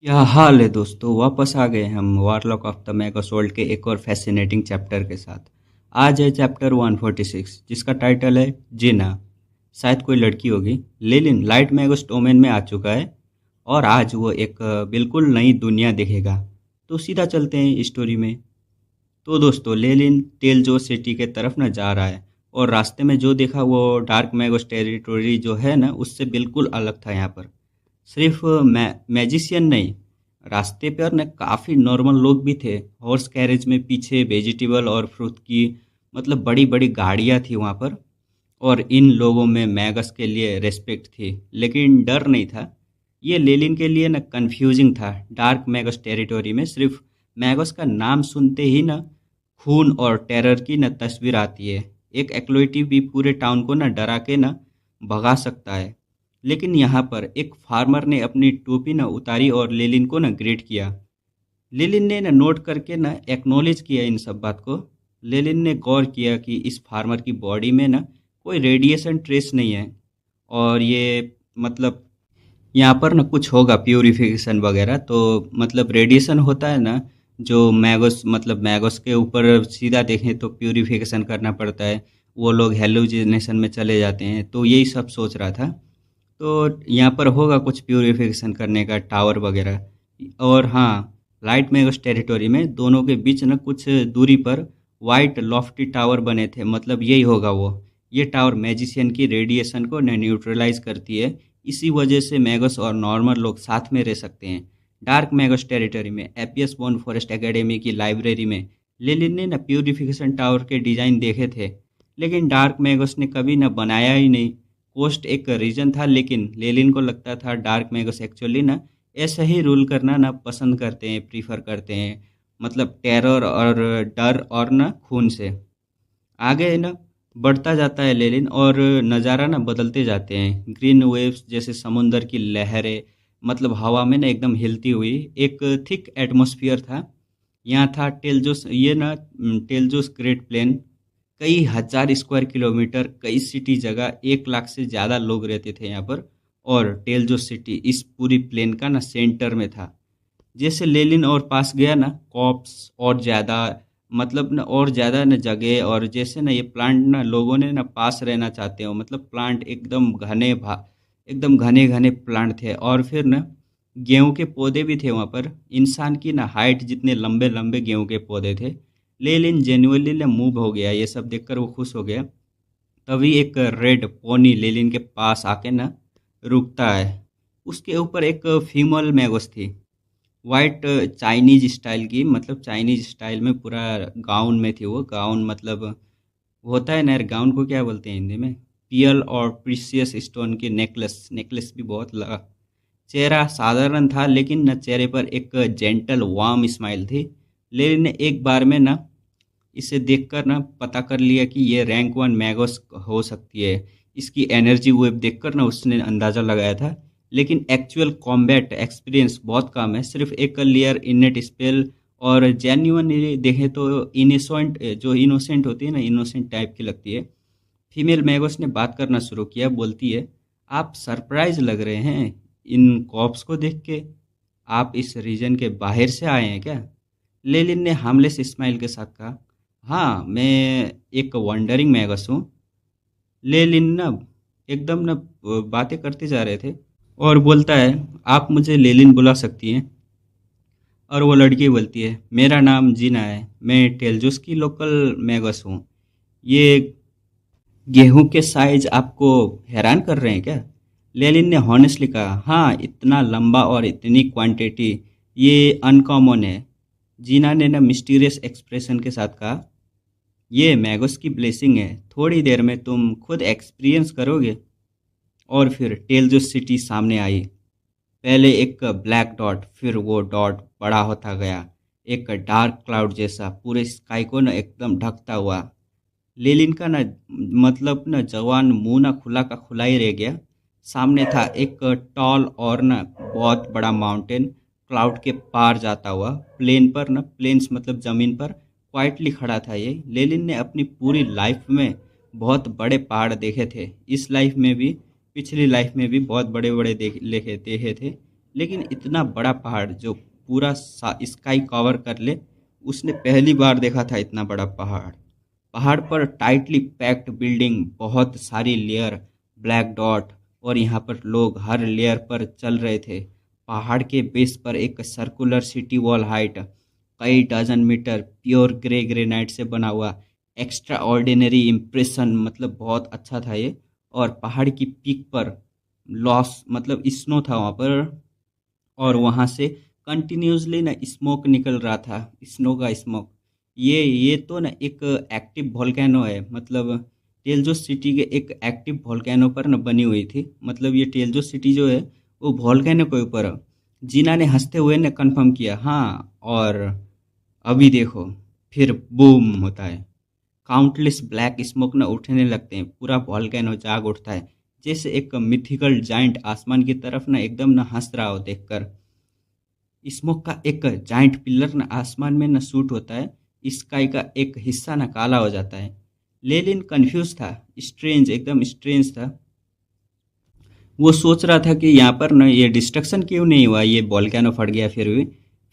क्या हाल है दोस्तों। वापस आ गए हम वारलॉक ऑफ द मेगासोल्ट के एक और फैसिनेटिंग चैप्टर के साथ। आज है चैप्टर 146 जिसका टाइटल है जिना। शायद कोई लड़की होगी। लेलिन लाइट मैगोस डोमेन में आ चुका है और आज वो एक बिल्कुल नई दुनिया देखेगा। तो सीधा चलते हैं स्टोरी में। तो दोस्तों लेलिन टेलजो सिटी के तरफ न जा रहा है और रास्ते में जो देखा वो डार्क मैगोस टेरिटोरी जो है ना उससे बिल्कुल अलग था। यहाँ पर सिर्फ मैजिशियन नहीं, रास्ते पर न काफ़ी नॉर्मल लोग भी थे। हॉर्स कैरेज में पीछे वेजिटेबल और फ्रूट की मतलब बड़ी बड़ी गाड़ियाँ थी वहाँ पर। और इन लोगों में मैगस के लिए रेस्पेक्ट थी लेकिन डर नहीं था। ये लेलिन के लिए न कंफ्यूजिंग था। डार्क मैगस टेरिटोरी में सिर्फ मैगस का नाम सुनते ही न खून और टेरर की न तस्वीर आती है। एक एक्लोइटी भी पूरे टाउन को न डरा के न भगा सकता है। लेकिन यहाँ पर एक फार्मर ने अपनी टोपी न उतारी और लेलिन को न ग्रेट किया। लेलिन ने न नोट करके न एक्नॉलेज किया इन सब बात को। लेलिन ने गौर किया कि इस फार्मर की बॉडी में न कोई रेडिएशन ट्रेस नहीं है। और ये मतलब यहाँ पर ना कुछ होगा प्यूरिफिकेशन वगैरह। तो मतलब रेडिएशन होता है ना जो मैगोस मतलब मैगोस के ऊपर सीधा देखें तो प्यूरिफिकेशन करना पड़ता है। वो लोग हेलुसिनेशन में चले जाते हैं। तो यही सब सोच रहा था। तो यहाँ पर होगा कुछ प्यूरिफिकेशन करने का टावर वगैरह। और हाँ, लाइट मैगोस टेरिटोरी में दोनों के बीच न कुछ दूरी पर वाइट लॉफ्टी टावर बने थे। मतलब यही होगा वो। ये टावर मैजिशियन की रेडिएशन को न्यूट्रलाइज करती है। इसी वजह से मैगस और नॉर्मल लोग साथ में रह सकते हैं। डार्क मैगस टेरिटरी में एपियस बॉन फॉरेस्ट एकेडमी की लाइब्रेरी में लेलिन ने न प्यूरिफिकेशन टावर के डिज़ाइन देखे थे लेकिन डार्क मैगस ने कभी न बनाया ही नहीं। कोस्ट एक रीजन था लेकिन लेलिन को लगता था डार्क मैगस एक्चुअली ना ऐसा ही रूल करना ना पसंद करते हैं, प्रीफर करते हैं। मतलब टेरर और डर और ना खून से आगे ना बढ़ता जाता है लेलिन। और नज़ारा ना बदलते जाते हैं। ग्रीन वेव्स जैसे समुंदर की लहरें मतलब हवा में ना एकदम हिलती हुई एक थिक एटमॉस्फेयर था। यहाँ था टेलजोस। ये ना टेलजोस ग्रेट प्लेन कई हजार स्क्वायर किलोमीटर, कई सिटी जगह, 1 लाख से ज़्यादा लोग रहते थे यहाँ पर। और टेलजोस सिटी इस पूरी प्लेन का ना सेंटर में था। जैसे लेलिन और पास गया ना कॉप्स और ज़्यादा मतलब ना और ज़्यादा ना जगह। और जैसे ना ये प्लांट ना लोगों ने ना पास रहना चाहते हो। मतलब प्लांट एकदम घने घने प्लांट थे। और फिर ना गेहूं के पौधे भी थे वहाँ पर। इंसान की ना हाइट जितने लंबे लंबे गेहूं के पौधे थे। लेलिन जेन्युइनली ना मूव हो गया। ये सब देखकर वो खुश हो गया। तभी एक रेड पोनी लेलिन के पास आके ना रुकता है। उसके ऊपर एक फीमेल मैगोस थी, वाइट चाइनीज स्टाइल की। मतलब चाइनीज स्टाइल में पूरा गाउन में थी वो। गाउन मतलब होता है ना यार, गाउन को क्या बोलते हैं हिंदी में। पियल और प्रीशियस स्टोन की नेकलेस। नेकलेस भी बहुत लगा। चेहरा साधारण था लेकिन न चेहरे पर एक जेंटल वार्म स्माइल थी। लेनिन ने एक बार में ना इसे देखकर ना पता कर लिया कि ये रैंक 1 मैगोस हो सकती है। इसकी एनर्जी वेव देखकर ना उसने अंदाज़ा लगाया था। लेकिन एक्चुअल कॉम्बैट एक्सपीरियंस बहुत कम है। सिर्फ एक लेयर इनेट स्पेल। और जेन्युइनली देखें तो इनोसेंट, जो इनोसेंट होती है ना, इनोसेंट टाइप की लगती है। फीमेल मैगोस ने बात करना शुरू किया। बोलती है, आप सरप्राइज लग रहे हैं इन कॉप्स को देख के। आप इस रीजन के बाहर से आए हैं क्या? लेलिन ने हार्मलेस स्माइल के साथ कहा, हाँ, मैं एक वंडरिंग मैगस हूँ। लेलिन ना एकदम ना बातें करते जा रहे थे और बोलता है, आप मुझे लेलिन बुला सकती हैं। और वो लड़की बोलती है, मेरा नाम जीना है, मैं टेलजोस की लोकल मैगस हूँ। ये गेहूं के साइज आपको हैरान कर रहे हैं क्या? लेलिन ने हॉनेस्टली कहा, हाँ, इतना लंबा और इतनी क्वांटिटी, ये अनकॉमन है। जीना ने ना मिस्टीरियस एक्सप्रेशन के साथ कहा, ये मैगोस की ब्लेसिंग है, थोड़ी देर में तुम खुद एक्सपीरियंस करोगे। और फिर टेलजो सिटी सामने आई। पहले एक ब्लैक डॉट, फिर वो डॉट बड़ा होता गया, एक डार्क क्लाउड जैसा पूरे स्काई को ना एकदम ढकता हुआ। लेलिन का ना मतलब ना जवान मुंह ना खुला का खुला ही रह गया। सामने था एक टॉल और ना बहुत बड़ा माउंटेन, क्लाउड के पार जाता हुआ। प्लेन पर ना, प्लेन्स मतलब ज़मीन पर क्वाइटली खड़ा था ये। लेलिन ने अपनी पूरी लाइफ में बहुत बड़े पहाड़ देखे थे। इस लाइफ में भी, पिछली लाइफ में भी बहुत बड़े बड़े देखे देखे थे लेकिन इतना बड़ा पहाड़ जो पूरा स्काई कवर कर ले, उसने पहली बार देखा था इतना बड़ा पहाड़। पहाड़ पर टाइटली पैक्ड बिल्डिंग, बहुत सारी लेयर, ब्लैक डॉट, और यहाँ पर लोग हर लेयर पर चल रहे थे। पहाड़ के बेस पर एक सर्कुलर सिटी वॉल हाइट कई dozen meter pure grey granite से बना हुआ, एक्स्ट्रा ऑर्डिनरी इम्प्रेशन, मतलब बहुत अच्छा था ये। और पहाड़ की पीक पर लॉस मतलब स्नो था वहाँ पर, और वहाँ से कंटिन्यूसली ना स्मोक निकल रहा था, स्नो का स्मोक। ये तो ना एक एक्टिव वोल्केनो है, मतलब टेलजो सिटी के एक एक्टिव वोल्केनो पर ना बनी हुई थी। मतलब ये टेलजो सिटी जो है वो वोल्केनो के ऊपर है। जीना ने हंसते हुए ने कंफर्म किया, हाँ। और अभी देखो, फिर बूम होता है। काउंटलेस ब्लैक स्मोक न उठने लगते हैं, पूरा वॉल्केनो जाग उठता है, जैसे एक मिथिकल जाइंट आसमान की तरफ ना एकदम न हंस रहा हो देखकर। स्मोक का एक जाइंट पिलर न आसमान में न शूट होता है, स्काई का एक हिस्सा न काला हो जाता है। लेलिन कंफ्यूज था, स्ट्रेंज, एकदम स्ट्रेंज था। वो सोच रहा था कि यहाँ पर न ये डिस्ट्रक्शन क्यों नहीं हुआ, ये वॉल्केनो फट गया फिर भी।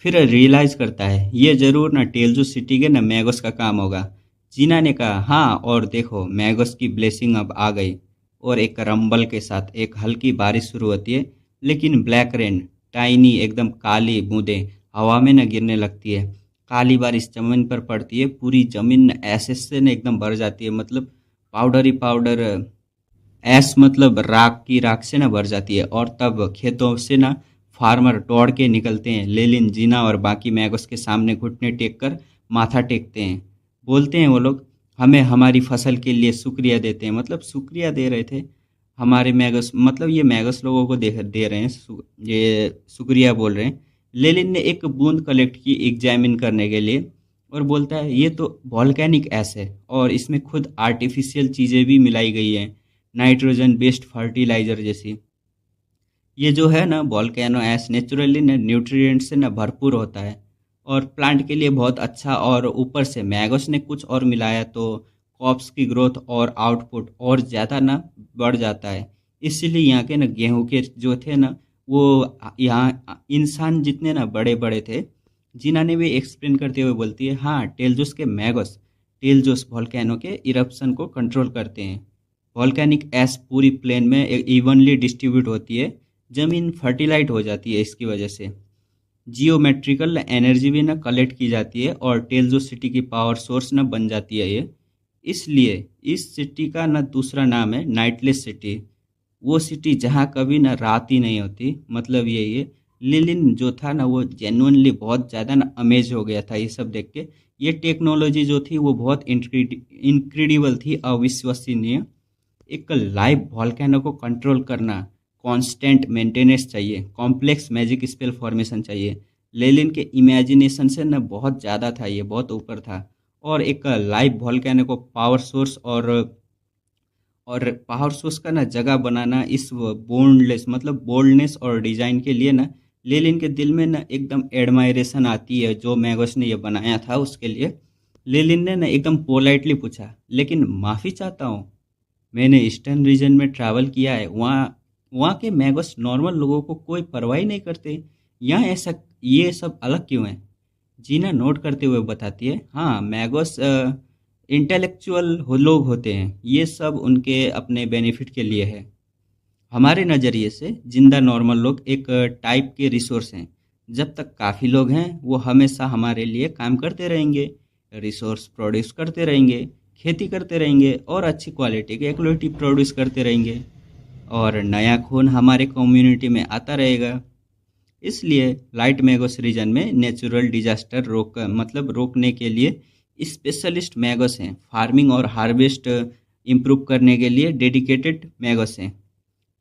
फिर रियलाइज करता है ये जरूर न टेलजू सिटी के न मैगोस का काम होगा। जीना ने कहा, हाँ, और देखो मैगोस की ब्लेसिंग अब आ गई। और एक रंबल के साथ एक हल्की बारिश शुरू होती है, लेकिन ब्लैक रेन, टाइनी एकदम काली बूंदें हवा में न गिरने लगती है। काली बारिश जमीन पर पड़ती है, पूरी जमीन एसेस से न एकदम भर जाती है, मतलब पाउडर ही पाउडर, ऐस मतलब राख की राख से ना भर जाती है। और तब खेतों से ना फार्मर दौड़ के निकलते हैं। लेलिन, जीना और बाकी मैगोस के सामने घुटने टेक कर माथा टेकते हैं। बोलते हैं वो लोग, हमें हमारी फसल के लिए शुक्रिया देते हैं, मतलब शुक्रिया दे रहे थे हमारे मैगस, मतलब ये मैगस लोगों को दे रहे हैं, ये शुक्रिया बोल रहे हैं। लेलिन ने एक बूंद कलेक्ट की एग्जामिन करने के लिए, और बोलता है ये तो वॉल्केनिक एस है, और इसमें खुद आर्टिफिशियल चीज़ें भी मिलाई गई हैं, नाइट्रोजन बेस्ड फर्टिलाइजर जैसी। ये जो है ना वॉल्केनो ऐश नेचुरली ना न्यूट्रिएंट से ना भरपूर होता है, और प्लांट के लिए बहुत अच्छा। और ऊपर से मैगोस ने कुछ और मिलाया तो क्रॉप्स की ग्रोथ और आउटपुट और ज़्यादा ना बढ़ जाता है। इसीलिए यहाँ के ना गेहूं के जो थे ना, वो यहाँ इंसान जितने ना बड़े बड़े थे। जिन्हा ने भी एक्सप्लेन करते हुए बोलती है, हाँ, टेलजोस के मैगोस टेलजोस वॉल्केनो के इरप्शन को कंट्रोल करते हैं। वॉल्केनिक ऐश पूरी प्लेन में इवनली डिस्ट्रीब्यूट होती है, ज़मीन फर्टिलाइट हो जाती है इसकी वजह से। जियोमेट्रिकल एनर्जी भी ना कलेक्ट की जाती है, और टेलजो सिटी की पावर सोर्स ना बन जाती है ये। इसलिए इस सिटी का ना दूसरा नाम है नाइटलेस सिटी, वो सिटी जहाँ कभी ना रात ही नहीं होती, मतलब यही है। लिलिन जो था ना वो जेन्युइनली बहुत ज़्यादा ना अमेज हो गया था ये सब देख के। ये टेक्नोलॉजी जो थी वो बहुत इनक्रेडिबल थी, अविश्वसनीय। एक लाइव वॉल्केनो को कंट्रोल करना, कांस्टेंट मेंटेनेंस चाहिए, कॉम्प्लेक्स मैजिक स्पेल फॉर्मेशन चाहिए। लेलिन के इमेजिनेशन से न बहुत ज़्यादा था, ये बहुत ऊपर था। और एक लाइव वॉल्केनो को पावर सोर्स और पावर सोर्स का ना जगह बनाना, इस बोल्डनेस मतलब बोल्डनेस और डिजाइन के लिए ना लेलिन के दिल में ना एकदम एडमायरेशन आती है, जो मैगोस ने ये बनाया था उसके लिए। लेलिन ने ना एकदम पोलाइटली पूछा, लेकिन माफ़ी चाहता हूँ, मैंने ईस्टर्न रीजन में ट्रैवल किया है, वहाँ वहाँ के मैगोस नॉर्मल लोगों को कोई परवाह ही नहीं करते। यहाँ ऐसा ये सब अलग क्यों है? जीना नोट करते हुए बताती है, हाँ, मैगोस इंटेलेक्चुअल लोग होते हैं, ये सब उनके अपने बेनिफिट के लिए है। हमारे नज़रिए से जिंदा नॉर्मल लोग एक टाइप के रिसोर्स हैं। जब तक काफ़ी लोग हैं वो हमेशा हमारे लिए काम करते रहेंगे, रिसोर्स प्रोड्यूस करते रहेंगे, खेती करते रहेंगे, और अच्छी क्वालिटी के क्वालिटी प्रोड्यूस करते रहेंगे, और नया खून हमारे कम्युनिटी में आता रहेगा। इसलिए लाइट मैगोस रीजन में नेचुरल डिजास्टर रोकने के लिए स्पेशलिस्ट मैगोस हैं, फार्मिंग और हार्वेस्ट इम्प्रूव करने के लिए डेडिकेटेड मैगोस हैं।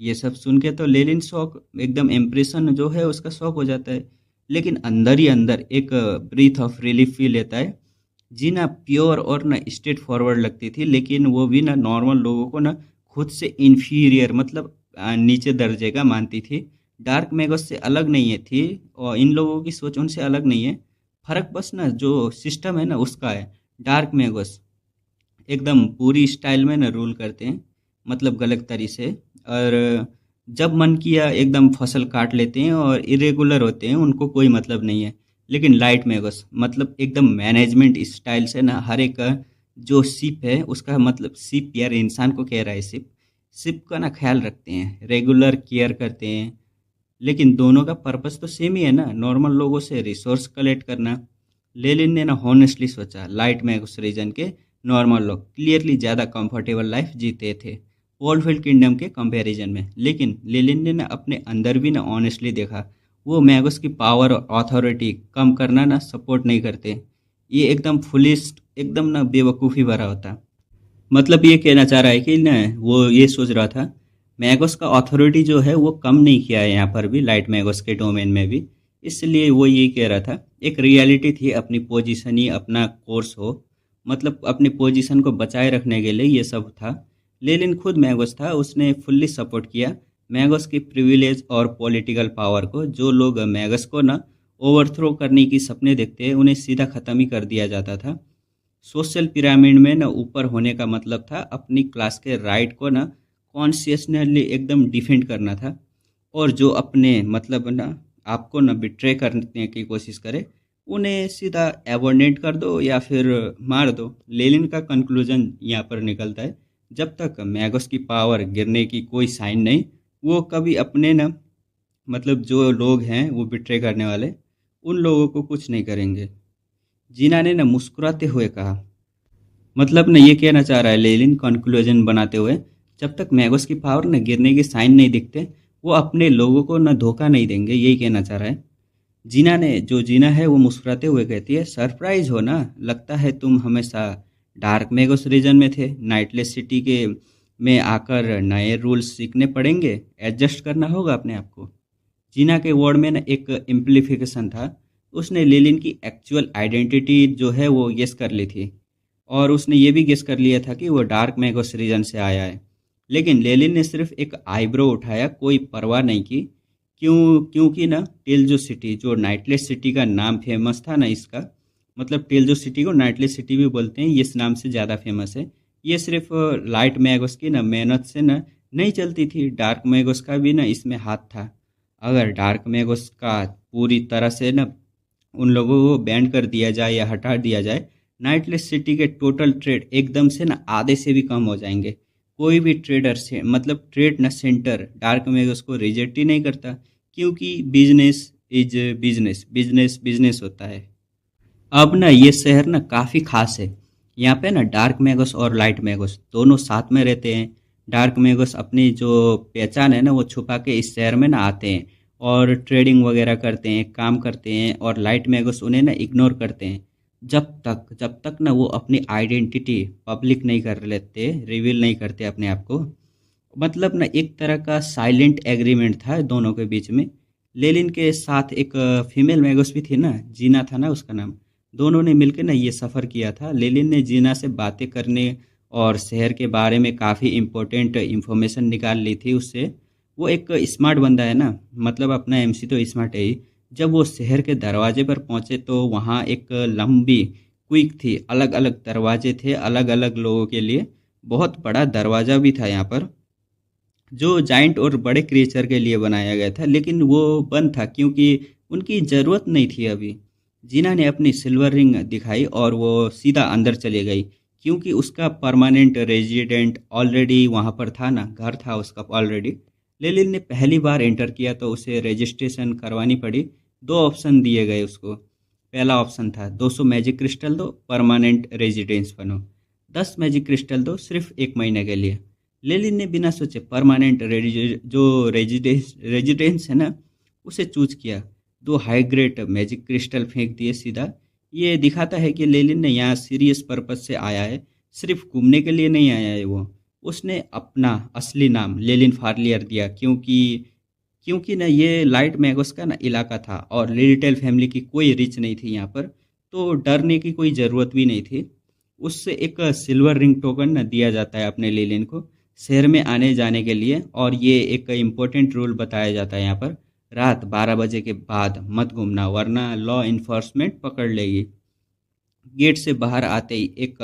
ये सब सुन के तो लेलिन शौक, एकदम इम्प्रेशन जो है उसका शौक हो जाता है, लेकिन अंदर ही अंदर एक ब्रीथ ऑफ रिलीफ फील लेता है। जी ना प्योर और ना स्ट्रेट फॉरवर्ड लगती थी, लेकिन वो भी ना नॉर्मल लोगों को ना खुद से इन्फीरियर, मतलब नीचे दर्जे का मानती थी। डार्क मैगोस से अलग नहीं है थी, और इन लोगों की सोच उनसे अलग नहीं है। फर्क बस ना जो सिस्टम है ना उसका है। डार्क मैगोस एकदम पूरी स्टाइल में ना रूल करते हैं, मतलब गलत तरी से। और जब मन किया एकदम फसल काट लेते हैं और इरेगुलर होते हैं, उनको कोई मतलब नहीं है। लेकिन लाइट मैगोस मतलब एकदम मैनेजमेंट स्टाइल से ना, हर एक जो सिप है उसका मतलब, सिप यार इंसान को कह रहा है, सिप सिप का ना ख्याल रखते हैं, रेगुलर केयर करते हैं। लेकिन दोनों का पर्पस तो सेम ही है ना, नॉर्मल लोगों से रिसोर्स कलेक्ट करना। लेलिन ने ना हॉनेस्टली सोचा, लाइट में उस रीजन के नॉर्मल लोग क्लियरली ज़्यादा कंफर्टेबल लाइफ जीते थे वॉलफील्ड किंगडम के कंपैरिजन में। लेकिन लेलिन ने ना अपने अंदर भी ना ऑनेस्टली देखा, वो मैगस की पावर और अथॉरिटी कम करना ना सपोर्ट नहीं करते। ये एकदम फुलिस्ट, एकदम ना बेवकूफ़ी भरा होता। मतलब ये कहना चाह रहा है कि ना, वो ये सोच रहा था मैगोस का अथॉरिटी जो है वो कम नहीं किया है यहाँ पर भी, लाइट मैगोस के डोमेन में भी। इसलिए वो ये कह रहा था, एक रियलिटी थी, अपनी पोजीशन ही अपना कोर्स हो, मतलब अपनी पोजीशन को बचाए रखने के लिए ये सब था। लेकिन खुद मैगोस था, उसने फुल्ली सपोर्ट किया मैगोस की प्रिविलेज और पॉलिटिकल पावर को। जो लोग मैगस को ना ओवरथ्रो करने की सपने देखते हैं, उन्हें सीधा ख़त्म ही कर दिया जाता था। सोशल पिरामिड में ना ऊपर होने का मतलब था अपनी क्लास के राइट को ना कॉन्शियसली एकदम डिफेंड करना था। और जो अपने मतलब ना आपको ना बिट्रे करने की कोशिश करे, उन्हें सीधा एबोनेट कर दो या फिर मार दो। लेनिन का कंक्लूजन यहाँ पर निकलता है, जब तक मैगस की पावर गिरने की कोई साइन नहीं, वो कभी अपने ना मतलब जो लोग हैं वो बिट्रे करने वाले, उन लोगों को कुछ नहीं करेंगे। जीना ने ना मुस्कुराते हुए कहा, मतलब ना ये कहना चाह रहा है लेलिन कंक्लूजन बनाते हुए, जब तक मैगोस की पावर न गिरने के साइन नहीं दिखते, वो अपने लोगों को न धोखा नहीं देंगे, यही कहना चाह रहा है। जीना है वो मुस्कुराते हुए कहती है, सरप्राइज हो ना, लगता है तुम हमेशा डार्क मैगोस रीजन में थे, नाइटलेस सिटी के में आकर नए रूल्स सीखने पड़ेंगे, एडजस्ट करना होगा अपने आप को। जीना के वर्ड में ना एक इम्प्लीफिकेशन था, उसने लेलिन की एक्चुअल आइडेंटिटी जो है वो गेस कर ली थी, और उसने ये भी गेस कर लिया था कि वो डार्क मैगोस रीजन से आया है। लेकिन लेलिन ने सिर्फ एक आईब्रो उठाया, कोई परवाह नहीं की। क्योंकि ना टेल्जो सिटी, जो नाइटलेस सिटी का नाम फेमस था ना इसका, मतलब टेल्जो सिटी को नाइटलेस सिटी भी बोलते हैं, इस नाम से ज़्यादा फेमस है। ये सिर्फ लाइट मैगोस की ना मेहनत से ना नहीं चलती थी, डार्क मैगोस का भी ना इसमें हाथ था। अगर डार्क मैगोस का पूरी तरह से ना उन लोगों को बैंड कर दिया जाए या हटा दिया जाए, नाइटलेस सिटी के टोटल ट्रेड एकदम से ना आधे से भी कम हो जाएंगे। कोई भी ट्रेडर से मतलब ट्रेड ना सेंटर डार्क में उसको रिजेक्ट ही नहीं करता, क्योंकि business is business, business business होता है। अब ना ये शहर ना काफ़ी खास है। यहाँ पे ना डार्क मैगोस और लाइट मैगोस दोनों साथ में रहते हैं। डार्क मैगोस अपनी जो पहचान है ना वो छुपा के इस शहर में ना आते हैं और ट्रेडिंग वगैरह करते हैं, काम करते हैं, और लाइट मैगोस उन्हें ना इग्नोर करते हैं, जब तक ना वो अपनी आइडेंटिटी पब्लिक नहीं कर लेते, रिवील नहीं करते अपने आप को। मतलब ना एक तरह का साइलेंट एग्रीमेंट था दोनों के बीच में। लेलिन के साथ एक फीमेल मैगोस भी थी ना, जीना था ना उसका नाम। दोनों ने मिलकर ना ये सफ़र किया था। लेलिन ने जीना से बातें करने और शहर के बारे में काफ़ी इम्पोर्टेंट इंफॉर्मेशन निकाल ली थी उससे। वो एक स्मार्ट बंदा है ना, मतलब अपना एमसी तो स्मार्ट है ही। जब वो शहर के दरवाजे पर पहुंचे तो वहाँ एक लंबी क्विक थी, अलग अलग दरवाजे थे अलग अलग लोगों के लिए। बहुत बड़ा दरवाज़ा भी था यहाँ पर, जो जाइंट और बड़े क्रिएचर के लिए बनाया गया था, लेकिन वो बंद था क्योंकि उनकी ज़रूरत नहीं थी अभी। जीना ने अपनी सिल्वर रिंग दिखाई और वो सीधा अंदर चली गई, क्योंकि उसका परमानेंट रेजिडेंट ऑलरेडी वहाँ पर था ना, घर था उसका ऑलरेडी। लेलिन ने पहली बार एंटर किया तो उसे रजिस्ट्रेशन करवानी पड़ी। दो ऑप्शन दिए गए उसको। पहला ऑप्शन था 200 मैजिक क्रिस्टल दो, परमानेंट रेजिडेंस बनो। 10 मैजिक क्रिस्टल दो, सिर्फ 1 महीने के लिए। लेलिन ने बिना सोचे परमानेंट जो रेजिडेंस है ना उसे चूज किया। 2 हाई ग्रेड मैजिक क्रिस्टल फेंक दिए सीधा। ये दिखाता है कि लेलिन ने यहाँ सीरियस पर्पज से आया है, सिर्फ घूमने के लिए नहीं आया है वो। उसने अपना असली नाम लेलिन फार्लियर दिया, क्योंकि ना ये लाइट मैगोस का ना इलाका था और लिटिल फैमिली की कोई रिच नहीं थी यहाँ पर, तो डरने की कोई ज़रूरत भी नहीं थी। उससे एक सिल्वर रिंग टोकन ना दिया जाता है अपने लेलिन को शहर में आने जाने के लिए, और ये एक इम्पोर्टेंट रूल बताया जाता है यहाँ पर, रात 12 बजे के बाद मत घूमना वरना लॉ इन्फोर्समेंट पकड़ लेगी। गेट से बाहर आते ही एक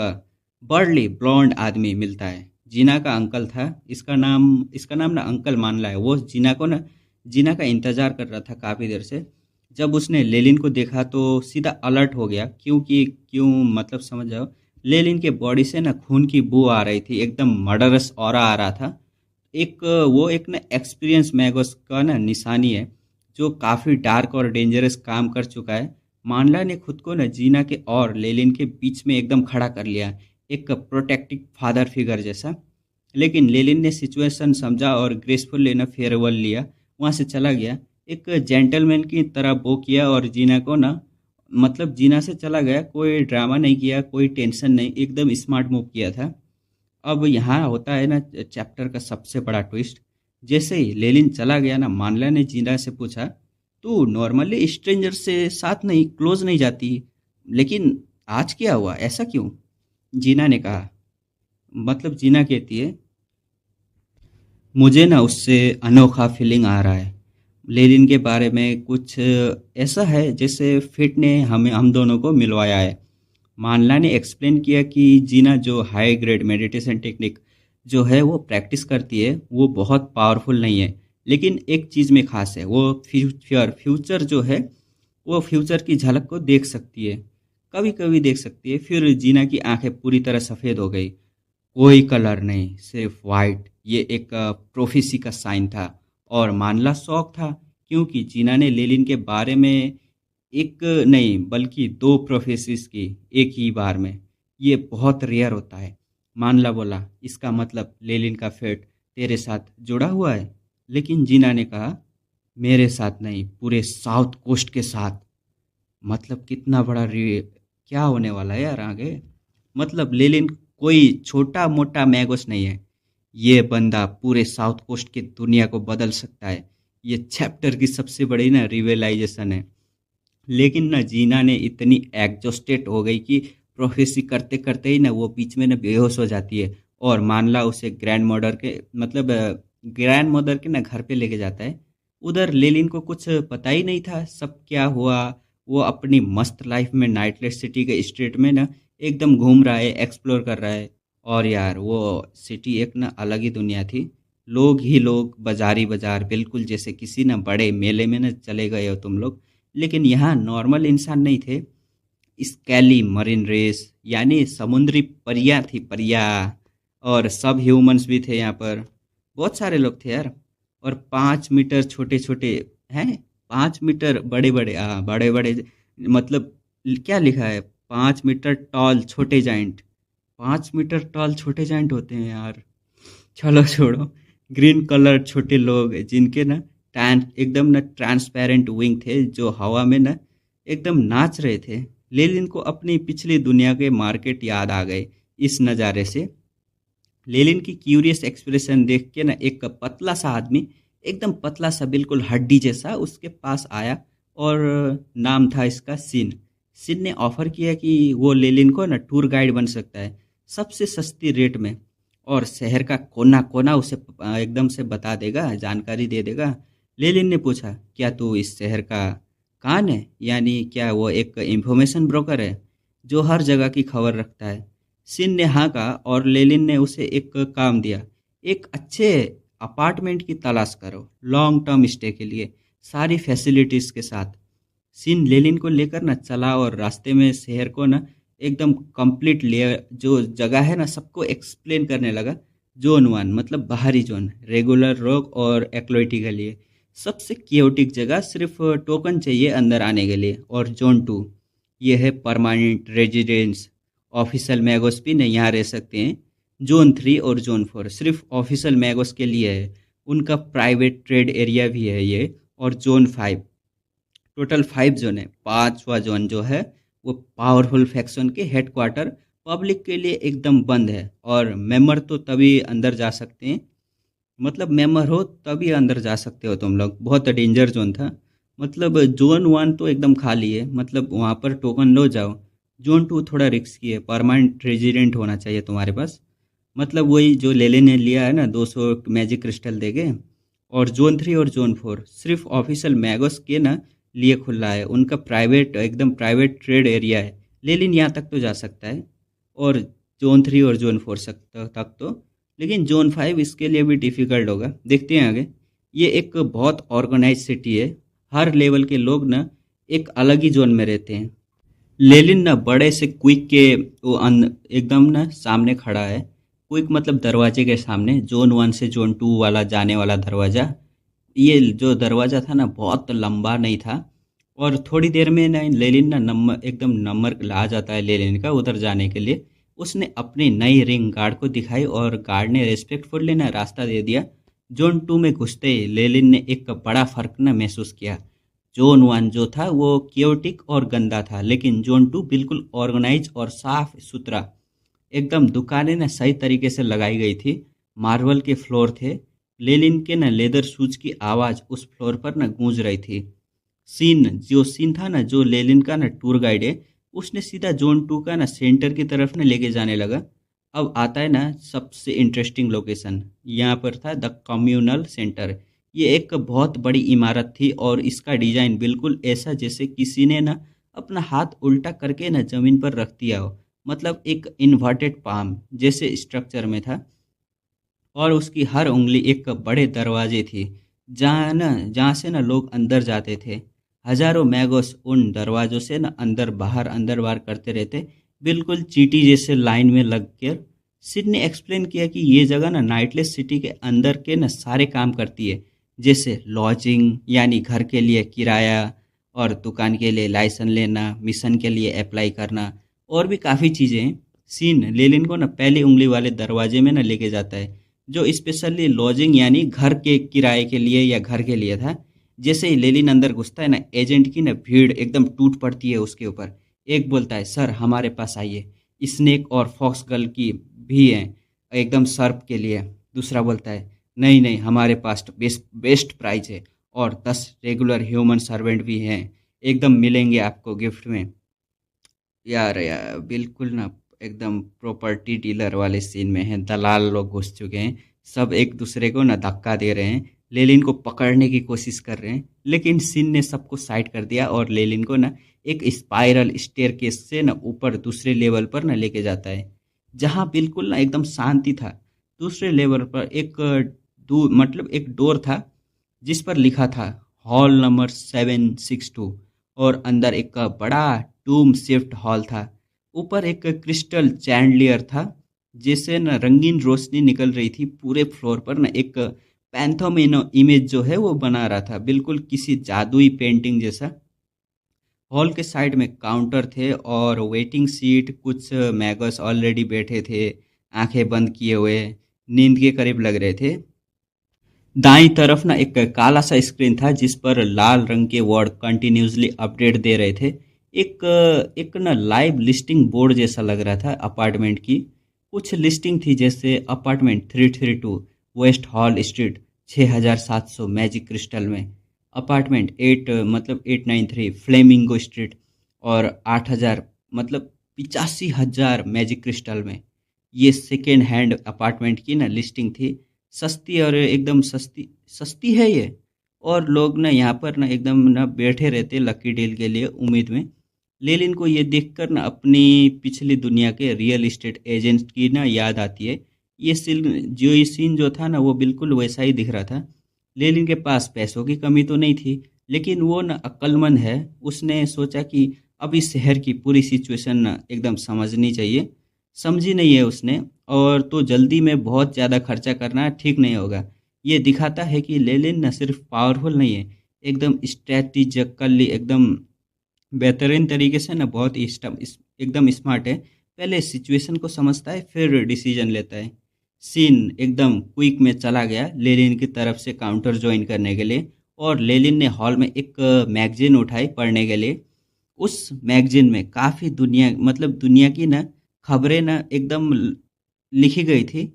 बर्ली ब्लॉन्ड आदमी मिलता है। जीना का अंकल था। इसका नाम ना अंकल मान ला है। वो जीना का इंतज़ार कर रहा था काफ़ी देर से। जब उसने लेलिन को देखा तो सीधा अलर्ट हो गया, क्योंकि क्यों मतलब समझ जाओ। लेलिन के बॉडी से ना खून की बू आ रही थी, एकदम मर्डरस ऑरा आ रहा था। वो एक ना एक्सपीरियंस मैगोस का ना निशानी है, जो काफ़ी डार्क और डेंजरस काम कर चुका है। मानला ने खुद को ना जीना के और लेलिन के बीच में एकदम खड़ा कर लिया, एक प्रोटेक्टिव फादर फिगर जैसा। लेकिन लेलिन ने सिचुएशन समझा और ग्रेसफुल ना फेयरवेल लिया, वहाँ से चला गया। एक जेंटलमैन की तरह वो किया और जीना को ना मतलब जीना से चला गया। कोई ड्रामा नहीं किया, कोई टेंशन नहीं, एकदम स्मार्ट मूव किया था। अब यहाँ होता है ना चैप्टर का सबसे बड़ा ट्विस्ट। जैसे ही लेलिन चला गया ना, मानला ने जीना से पूछा, तू नॉर्मली स्ट्रेंजर से साथ नहीं क्लोज नहीं जाती, लेकिन आज क्या हुआ, ऐसा क्यों? जीना ने कहा, मतलब जीना कहती है, मुझे ना उससे अनोखा फीलिंग आ रहा है। लेनिन के बारे में कुछ ऐसा है जैसे फिट ने हमें हम दोनों को मिलवाया है। मानला ने एक्सप्लेन किया कि जीना जो हाई ग्रेड मेडिटेशन टेक्निक जो है वो प्रैक्टिस करती है, वो बहुत पावरफुल नहीं है, लेकिन एक चीज़ में खास है। वो फ्यूचर जो है, वो फ्यूचर की झलक को देख सकती है, कभी कभी देख सकती है। फिर जीना की आंखें पूरी तरह सफ़ेद हो गई। कोई कलर नहीं, सिर्फ वाइट। ये एक प्रोफेसी का साइन था। और मानला शौक था, क्योंकि जीना ने लेलिन के बारे में एक नहीं बल्कि दो प्रोफेसीज की एक ही बार में। ये बहुत रेयर होता है। मानला बोला, इसका मतलब लेलिन का फेट तेरे साथ जुड़ा हुआ है। लेकिन जीना ने कहा, मेरे साथ नहीं, पूरे साउथ कोस्ट के साथ। मतलब कितना बड़ा क्या होने वाला है यार आगे। मतलब लेलिन कोई छोटा मोटा मैगोस नहीं है। ये बंदा पूरे साउथ कोस्ट की दुनिया को बदल सकता है। ये चैप्टर की सबसे बड़ी ना रियलाइजेशन है। लेकिन ना जीना ने इतनी एग्जॉस्टेड हो गई कि प्रोफेसी करते करते ही ना वो बीच में ना बेहोश हो जाती है। और मानला उसे ग्रैंड मदर के ना घर पे लेके जाता है। उधर लेलिन को कुछ पता ही नहीं था सब क्या हुआ। वो अपनी मस्त लाइफ में नाइटलेस सिटी के स्ट्रीट में ना एकदम घूम रहा है, एक्सप्लोर कर रहा है। और यार वो सिटी एक ना अलग ही दुनिया थी। लोग ही लोग, बाजारी बाजार, बिल्कुल जैसे किसी ना बड़े मेले में ना चले गए हो तुम लोग। लेकिन यहाँ नॉर्मल इंसान नहीं थे। स्कैली मरीन रेस यानी समुद्री परियां थी, परियां। और सब ह्यूमंस भी थे यहाँ पर। बहुत सारे लोग थे यार। और 5 मीटर छोटे छोटे हैं, 5 मीटर बड़े बड़े, बड़े बड़े। मतलब क्या लिखा है, 5 मीटर टॉल छोटे जाइंट। 5 मीटर टॉल छोटे जाइंट होते हैं यार। चलो छोड़ो। ग्रीन कलर छोटे लोग जिनके ना टैन एकदम ना ट्रांसपेरेंट विंग थे, जो हवा में ना एकदम नाच रहे थे। लेलिन को अपनी पिछली दुनिया के मार्केट याद आ गए इस नज़ारे से। लेलिन की क्यूरियस एक्सप्रेशन देख के ना एक पतला सा आदमी, एकदम पतला सा बिल्कुल हड्डी जैसा, उसके पास आया। और नाम था इसका सिन। सिन ने ऑफर किया कि वो लेलिन को ना टूर गाइड बन सकता है, सबसे सस्ती रेट में। और शहर का कोना कोना उसे एकदम से बता देगा, जानकारी दे देगा। लेलिन ने पूछा, क्या तू इस शहर का कान है, यानी क्या वो एक इंफॉर्मेशन ब्रोकर है जो हर जगह की खबर रखता है? सिन ने हाँ कहा और लेलिन ने उसे एक काम दिया, एक अच्छे अपार्टमेंट की तलाश करो लॉन्ग टर्म स्टे के लिए, सारी फैसिलिटीज़ के साथ। सिन लेलिन को लेकर ना चला और रास्ते में शहर को ना एकदम कंप्लीट लेयर जो जगह है ना सबको एक्सप्लेन करने लगा। जोन 1 मतलब बाहरी जोन, रेगुलर रोग और एक्लोइटी के लिए सबसे क्योटिक जगह, सिर्फ टोकन चाहिए अंदर आने के लिए। और जोन 2 ये है परमानेंट रेजिडेंस, ऑफिशियल मैगोस भी नहीं यहाँ रह सकते हैं। जोन 3 और जोन 4 सिर्फ ऑफिशियल मैगोस के लिए है, उनका प्राइवेट ट्रेड एरिया भी है ये। और जोन 5, टोटल 5 जोन है। पांचवा जोन जो है वो पावरफुल फैक्शन के हेडक्वार्टर, पब्लिक के लिए एकदम बंद है। और मेंबर तो तभी अंदर जा सकते हैं, मतलब मेंबर हो तभी अंदर जा सकते हो तुम लोग। बहुत डेंजर जोन था। मतलब जोन 1 तो एकदम खाली है, मतलब वहाँ पर टोकन लो जाओ। जोन 2 थोड़ा रिस्की है, परमानेंट रेजिडेंट होना चाहिए तुम्हारे पास। मतलब वही जो लेले ने लिया है ना, 200 मैजिक क्रिस्टल देगे। और जोन 3 और जोन 4 सिर्फ ऑफिशियल मैगोस के ना लिए खुला है, उनका प्राइवेट एकदम प्राइवेट ट्रेड एरिया है। लेलिन यहाँ तक तो जा सकता है, और जोन 3 और जोन 4 तक तो। लेकिन जोन 5 इसके लिए भी डिफ़िकल्ट होगा। देखते हैं आगे। ये एक बहुत ऑर्गेनाइज़ सिटी है। हर लेवल के लोग ना एक अलग ही ज़ोन में रहते हैं। लेलिन ना बड़े से क्विक के एकदम ना सामने खड़ा है। क्विक मतलब दरवाजे के सामने, ज़ोन 1 से ज़ोन 2 वाला जाने वाला दरवाज़ा। ये जो दरवाज़ा था ना बहुत लंबा नहीं था, और थोड़ी देर में ना लेलिन ना नंबर ला जाता है लेलिन का उधर जाने के लिए। उसने अपनी नई रिंग गार्ड को दिखाई और गार्ड ने रेस्पेक्टफुल्ली ना रास्ता दे दिया। जोन 2 में घुसते ही लेलिन ने एक बड़ा फर्क ना महसूस किया। जोन 1 जो था वो क्योटिक और गंदा था, लेकिन जोन 2 बिल्कुल ऑर्गेनाइज और साफ सुथरा। एकदम दुकानें ना सही तरीके से लगाई गई थी। मार्बल के फ्लोर थे। लेलिन के ना लेदर शूज की आवाज़ उस फ्लोर पर ना गूंज रही थी। सीन था ना, जो लेलिन का ना टूर गाइड है, उसने सीधा जोन 2 का ना सेंटर की तरफ ना लेके जाने लगा। अब आता है ना सबसे इंटरेस्टिंग लोकेशन। यहाँ पर था द कम्युनल सेंटर। ये एक बहुत बड़ी इमारत थी और इसका डिजाइन बिल्कुल ऐसा जैसे किसी ने ना अपना हाथ उल्टा करके ना जमीन पर रख दिया हो। मतलब एक इन्वर्टेड पाम जैसे स्ट्रक्चर में था, और उसकी हर उंगली एक बड़े दरवाजे थी जहाँ से ना लोग अंदर जाते थे। हजारों मैगोस उन दरवाजों से ना अंदर बाहर करते रहते, बिल्कुल चींटी जैसे लाइन में लग कर। सिड ने एक्सप्लेन किया कि ये जगह ना नाइटलेस सिटी के अंदर के ना सारे काम करती है, जैसे लॉजिंग यानी घर के लिए किराया, और दुकान के लिए लाइसेंस लेना, मिशन के लिए अप्लाई करना, और भी काफ़ी चीज़ें हैं। सीन लेलिन को ना पहली उंगली वाले दरवाजे में ना लेके जाता है, जो स्पेशली लॉजिंग यानी घर के किराए के लिए या घर के लिए था। जैसे ही लेलिन अंदर घुसता है ना, एजेंट की ना भीड़ एकदम टूट पड़ती है उसके ऊपर। एक बोलता है, सर हमारे पास आइए, स्नेक और फॉक्स गर्ल की भी हैं एकदम सर्प के लिए। दूसरा बोलता है, नहीं नहीं, हमारे पास बेस्ट बेस्ट प्राइस है, और 10 रेगुलर ह्यूमन सर्वेंट भी हैं, एकदम मिलेंगे आपको गिफ्ट में। यार बिल्कुल ना एकदम प्रॉपर्टी डीलर वाले सीन में है। दलाल लोग घुस चुके हैं, सब एक दूसरे को ना धक्का दे रहे हैं, लेलिन को पकड़ने की कोशिश कर रहे हैं। लेकिन सीन ने सबको साइड कर दिया और लेलिन को ना एक स्पाइरल स्टेयरकेस से ना ऊपर दूसरे लेवल पर ना लेके जाता है, जहाँ बिल्कुल ना एकदम शांति था। दूसरे लेवल पर एक डोर था जिस पर लिखा था हॉल नंबर 762, और अंदर एक बड़ा टूम शिफ्ट हॉल था। ऊपर एक क्रिस्टल चैंडलियर था, जिससे न रंगीन रोशनी निकल रही थी पूरे फ्लोर पर। न एक पैंथोमिनो इमेज जो है वो बना रहा था, बिल्कुल किसी जादुई पेंटिंग जैसा। हॉल के साइड में काउंटर थे और वेटिंग सीट। कुछ मैगस ऑलरेडी बैठे थे, आंखें बंद किए हुए, नींद के करीब लग रहे थे। दाईं तरफ ना एक काला सा स्क्रीन था जिस पर लाल रंग के वर्ड कंटिन्यूसली अपडेट दे रहे थे। एक एक ना लाइव लिस्टिंग बोर्ड जैसा लग रहा था अपार्टमेंट की। कुछ लिस्टिंग थी, जैसे apartment 332 west hall street 6700 magic crystal में, अपार्टमेंट 893 फ्लेमिंगो स्ट्रीट, और 8000 85,000 मैजिक क्रिस्टल में। ये सेकेंड हैंड अपार्टमेंट की ना लिस्टिंग थी। सस्ती, और एकदम सस्ती सस्ती है ये। और लोग ना यहाँ पर ना एकदम ना बैठे रहते लकी डील के लिए उम्मीद में। लेलिन को ये देखकर ना अपनी पिछली दुनिया के रियल इस्टेट एजेंट की ना याद आती है। ये सीन जो था ना वो बिल्कुल वैसा ही दिख रहा था। लेलिन के पास पैसों की कमी तो नहीं थी, लेकिन वो ना अक्लमंद है। उसने सोचा कि अब इस शहर की पूरी सिचुएशन ना एकदम समझनी चाहिए। समझी नहीं है उसने, और तो जल्दी में बहुत ज़्यादा खर्चा करना ठीक नहीं होगा। ये दिखाता है कि लेलिन न सिर्फ पावरफुल नहीं है, एकदम स्ट्रेटिजिकली एकदम बेहतरीन तरीके से ना बहुत ही एकदम स्मार्ट है। पहले सिचुएशन को समझता है, फिर डिसीजन लेता है। सीन एकदम क्विक में चला गया लेलिन की तरफ से काउंटर ज्वाइन करने के लिए, और लेलिन ने हॉल में एक मैगजीन उठाई पढ़ने के लिए। उस मैगजीन में काफ़ी दुनिया की ना खबरें ना एकदम लिखी गई थी।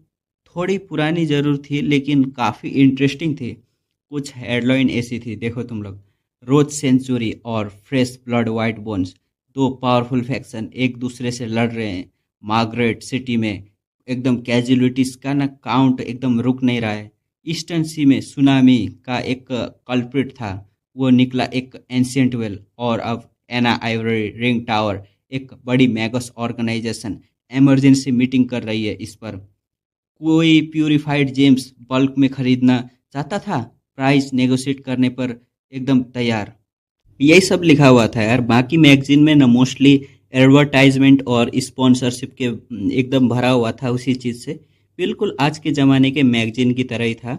थोड़ी पुरानी ज़रूर थी, लेकिन काफ़ी इंटरेस्टिंग थी। कुछ हेडलाइन ऐसी थी, देखो तुम लोग। रोज सेंचुरी और फ्रेश ब्लड वाइट बोन्स, दो पावरफुल फैक्शन एक दूसरे से लड़ रहे हैं। मार्गरेट सिटी में एकदम कैजुअलिटीज़ का ना काउंट एकदम रुक नहीं रहा है। ईस्टर्न सी में सुनामी का एक कल्प्रिट था, वो निकला एक एंशियंट वेल। और अब एना आइवरी रिंग टावर, एक बड़ी मैगस ऑर्गेनाइजेशन इमरजेंसी मीटिंग कर रही है इस पर। कोई प्यूरिफाइड जेम्स बल्क में खरीदना चाहता था, प्राइस नेगोशिएट करने पर एकदम तैयार। यही सब लिखा हुआ था यार। बाकी मैगजीन में ना मोस्टली एडवर्टाइजमेंट और स्पॉन्सरशिप के एकदम भरा हुआ था उसी चीज़ से। बिल्कुल आज के ज़माने के मैगजीन की तरह ही था।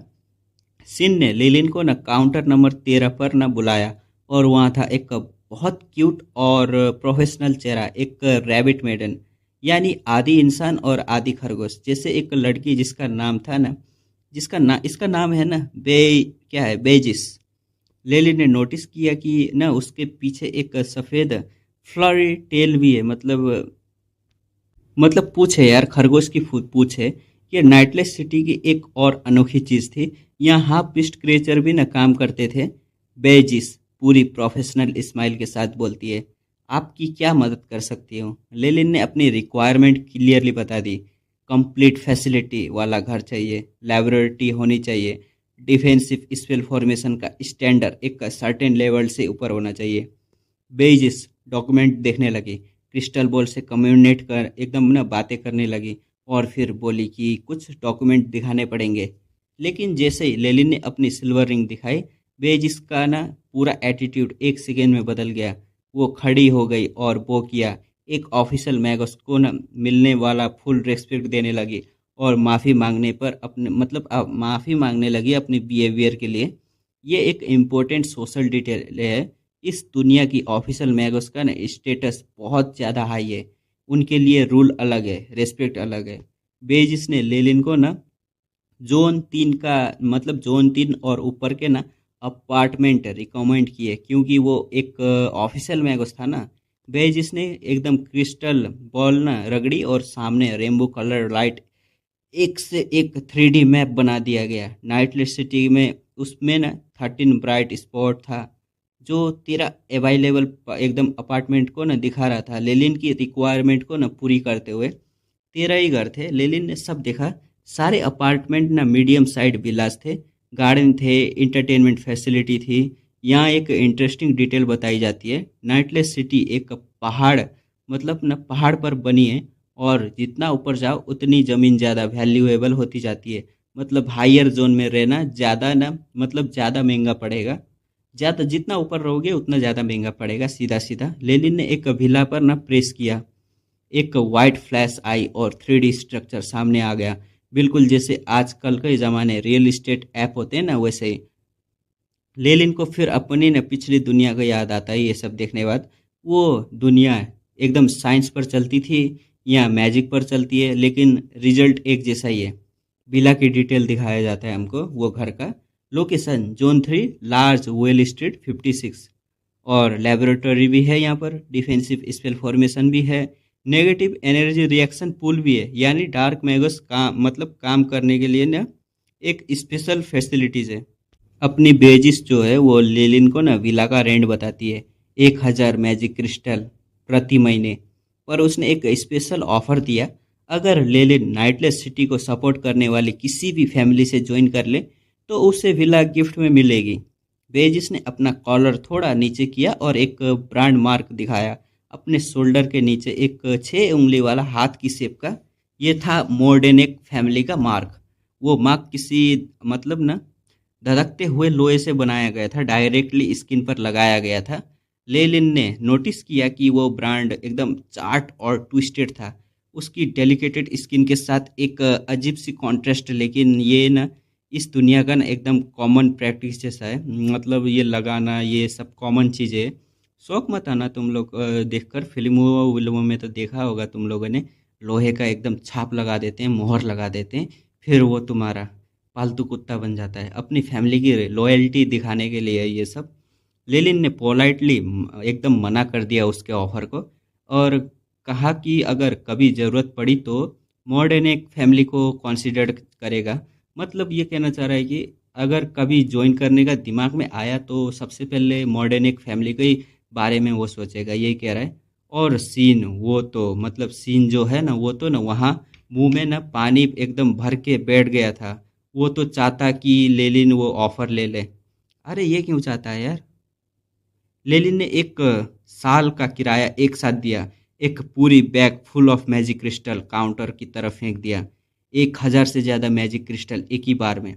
सिन ने लिलिन को ना काउंटर नंबर 13 पर ना बुलाया और वहाँ था एक बहुत क्यूट और प्रोफेशनल चेहरा, एक रैबिट मेडन, यानी आदि इंसान और आदि खरगोश जैसे एक लड़की जिसका नाम था ना, इसका नाम है ना क्या है, बेजिस। लेली ने नोटिस किया कि ना उसके पीछे एक सफ़ेद फ्लरी टेल भी है, मतलब पूछ है यार, खरगोश की पूछ है। ये नाइटलेस सिटी की एक और अनोखी चीज़ थी। यहाँ हाफ बिस्ट क्रिएचर भी ना काम करते थे। बेजिस पूरी प्रोफेशनल स्माइल के साथ बोलती है, आपकी क्या मदद कर सकती हूँ। लेलिन ने अपनी रिक्वायरमेंट क्लियरली बता दी। कंप्लीट फैसिलिटी वाला घर चाहिए, लेबोरेटरी होनी चाहिए, डिफेंसिव स्पेल फॉर्मेशन का स्टैंडर्ड एक सर्टेन लेवल से ऊपर होना चाहिए। बेइजिस डॉक्यूमेंट देखने लगी, क्रिस्टल बॉल से कम्युनिकेट कर एकदम ना बातें करने लगी और फिर बोली कि कुछ डॉक्यूमेंट दिखाने पड़ेंगे। लेकिन जैसे ही लेलिन ने अपनी सिल्वर रिंग दिखाई, बेइजिस का ना पूरा एटीट्यूड एक सेकेंड में बदल गया। वो खड़ी हो गई और वो किया, एक ऑफिशियल मैगस को ना मिलने वाला फुल रेस्पेक्ट देने लगी और माफ़ी मांगने पर अपने माफ़ी मांगने लगी अपने बिहेवियर के लिए। ये एक इम्पोर्टेंट सोशल डिटेल है। इस दुनिया की ऑफिशियल मैगोस का ना स्टेटस बहुत ज़्यादा हाई है। उनके लिए रूल अलग है, रेस्पेक्ट अलग है। बेजिस ने लेलिन को ना जोन 3 और ऊपर के ना अपार्टमेंट रिकमेंड किए, क्योंकि वो एक ऑफिशियल मैगोस था ना। बेजिस ने एकदम क्रिस्टल बॉल ना रगड़ी और सामने रेनबो कलर लाइट एक से एक 3D मैप बना दिया गया नाइटलेस सिटी में। उसमें ना 13 ब्राइट स्पॉट था जो तेरा अवेलेबल एकदम अपार्टमेंट को ना दिखा रहा था, लेलिन की रिक्वायरमेंट को ना पूरी करते हुए। 13 ही घर थे, लेलिन ने सब देखा। सारे अपार्टमेंट ना मीडियम साइड विलास थे, गार्डन थे, इंटरटेनमेंट फैसिलिटी थी। यहाँ एक इंटरेस्टिंग डिटेल बताई जाती है, नाइटलेस सिटी एक पहाड़ पहाड़ पर बनी है और जितना ऊपर जाओ उतनी ज़मीन ज़्यादा वैल्यूएबल होती जाती है। मतलब हायर जोन में रहना ज़्यादा ना ज़्यादा महंगा पड़ेगा। ज़्यादा जितना ऊपर रहोगे उतना ज़्यादा महंगा पड़ेगा, सीधा सीधा। लेनिन ने एक विला पर ना प्रेस किया, एक वाइट फ्लैश आई और 3D स्ट्रक्चर सामने आ गया, बिल्कुल जैसे आजकल के ज़माने रियल इस्टेट ऐप होते हैं ना, वैसे ही। लेलिन को फिर अपनी न पिछली दुनिया का याद आता है ये सब देखने के बाद। वो दुनिया एकदम साइंस पर चलती थी या मैजिक पर चलती है, लेकिन रिजल्ट एक जैसा ही है। विला की डिटेल दिखाया जाता है हमको, वो घर का location zone 3 large well street 56, और लेबोरेटरी भी है यहाँ पर, डिफेंसिव स्पेल फॉर्मेशन भी है, नेगेटिव एनर्जी रिएक्शन पूल भी है, यानी डार्क मैगस काम करने के लिए ना एक स्पेशल फैसिलिटीज़ है। अपनी बेजिस जो है वो लेलिन को ना विला का रेंट बताती है, 1,000 मैजिक क्रिस्टल प्रति महीने। पर उसने एक स्पेशल ऑफर दिया, अगर लेलिन नाइटलेस सिटी को सपोर्ट करने वाली किसी भी फैमिली से ज्वाइन कर ले तो उसे विला गिफ्ट में मिलेगी। बेजिस ने अपना कॉलर थोड़ा नीचे किया और एक ब्रांड मार्क दिखाया अपने शोल्डर के नीचे, एक 6 उंगली वाला हाथ की शेप का। ये था मोर्डेनेक फैमिली का मार्क। वो मार्क किसी ना धधकते हुए लोहे से बनाया गया था, डायरेक्टली स्किन पर लगाया गया था। लेलिन ने नोटिस किया कि वो ब्रांड एकदम चार्ट और ट्विस्टेड था, उसकी डेलिकेटेड स्किन के साथ एक अजीब सी कॉन्ट्रास्ट। लेकिन ये ना इस दुनिया का ना एकदम कॉमन प्रैक्टिस जैसा है, ये लगाना ये सब कॉमन चीज़ें है। शौक मत आना तुम लोग, देखकर फिल्मों विल्मों में तो देखा होगा तुम लोगों ने, लोहे का एकदम छाप लगा देते हैं, मोहर लगा देते हैं, फिर वो तुम्हारा पालतू कुत्ता बन जाता है। अपनी फैमिली की लॉयल्टी दिखाने के लिए ये सब। लेलिन ने पोलाइटली एकदम मना कर दिया उसके ऑफर को और कहा कि अगर कभी ज़रूरत पड़ी तो मॉडर्न एक फैमिली को कंसिडर करेगा। ये कहना चाह रहा है कि अगर कभी ज्वाइन करने का दिमाग में आया तो सबसे पहले मॉडर्न एक फैमिली के ही बारे में वो सोचेगा, यही कह रहा है। और सीन वो तो सीन जो है ना, वो तो ना वहाँ मुंह में ना पानी एकदम भर के बैठ गया था। वो तो चाहता कि लेलिन वो ऑफर ले ले। अरे ये क्यों चाहता है यार। लेलिन ने एक साल का किराया एक साथ दिया, एक पूरी bag full of magic crystal counter की तरफ फेंक दिया। 1000 से ज़्यादा मैजिक क्रिस्टल एक ही बार में।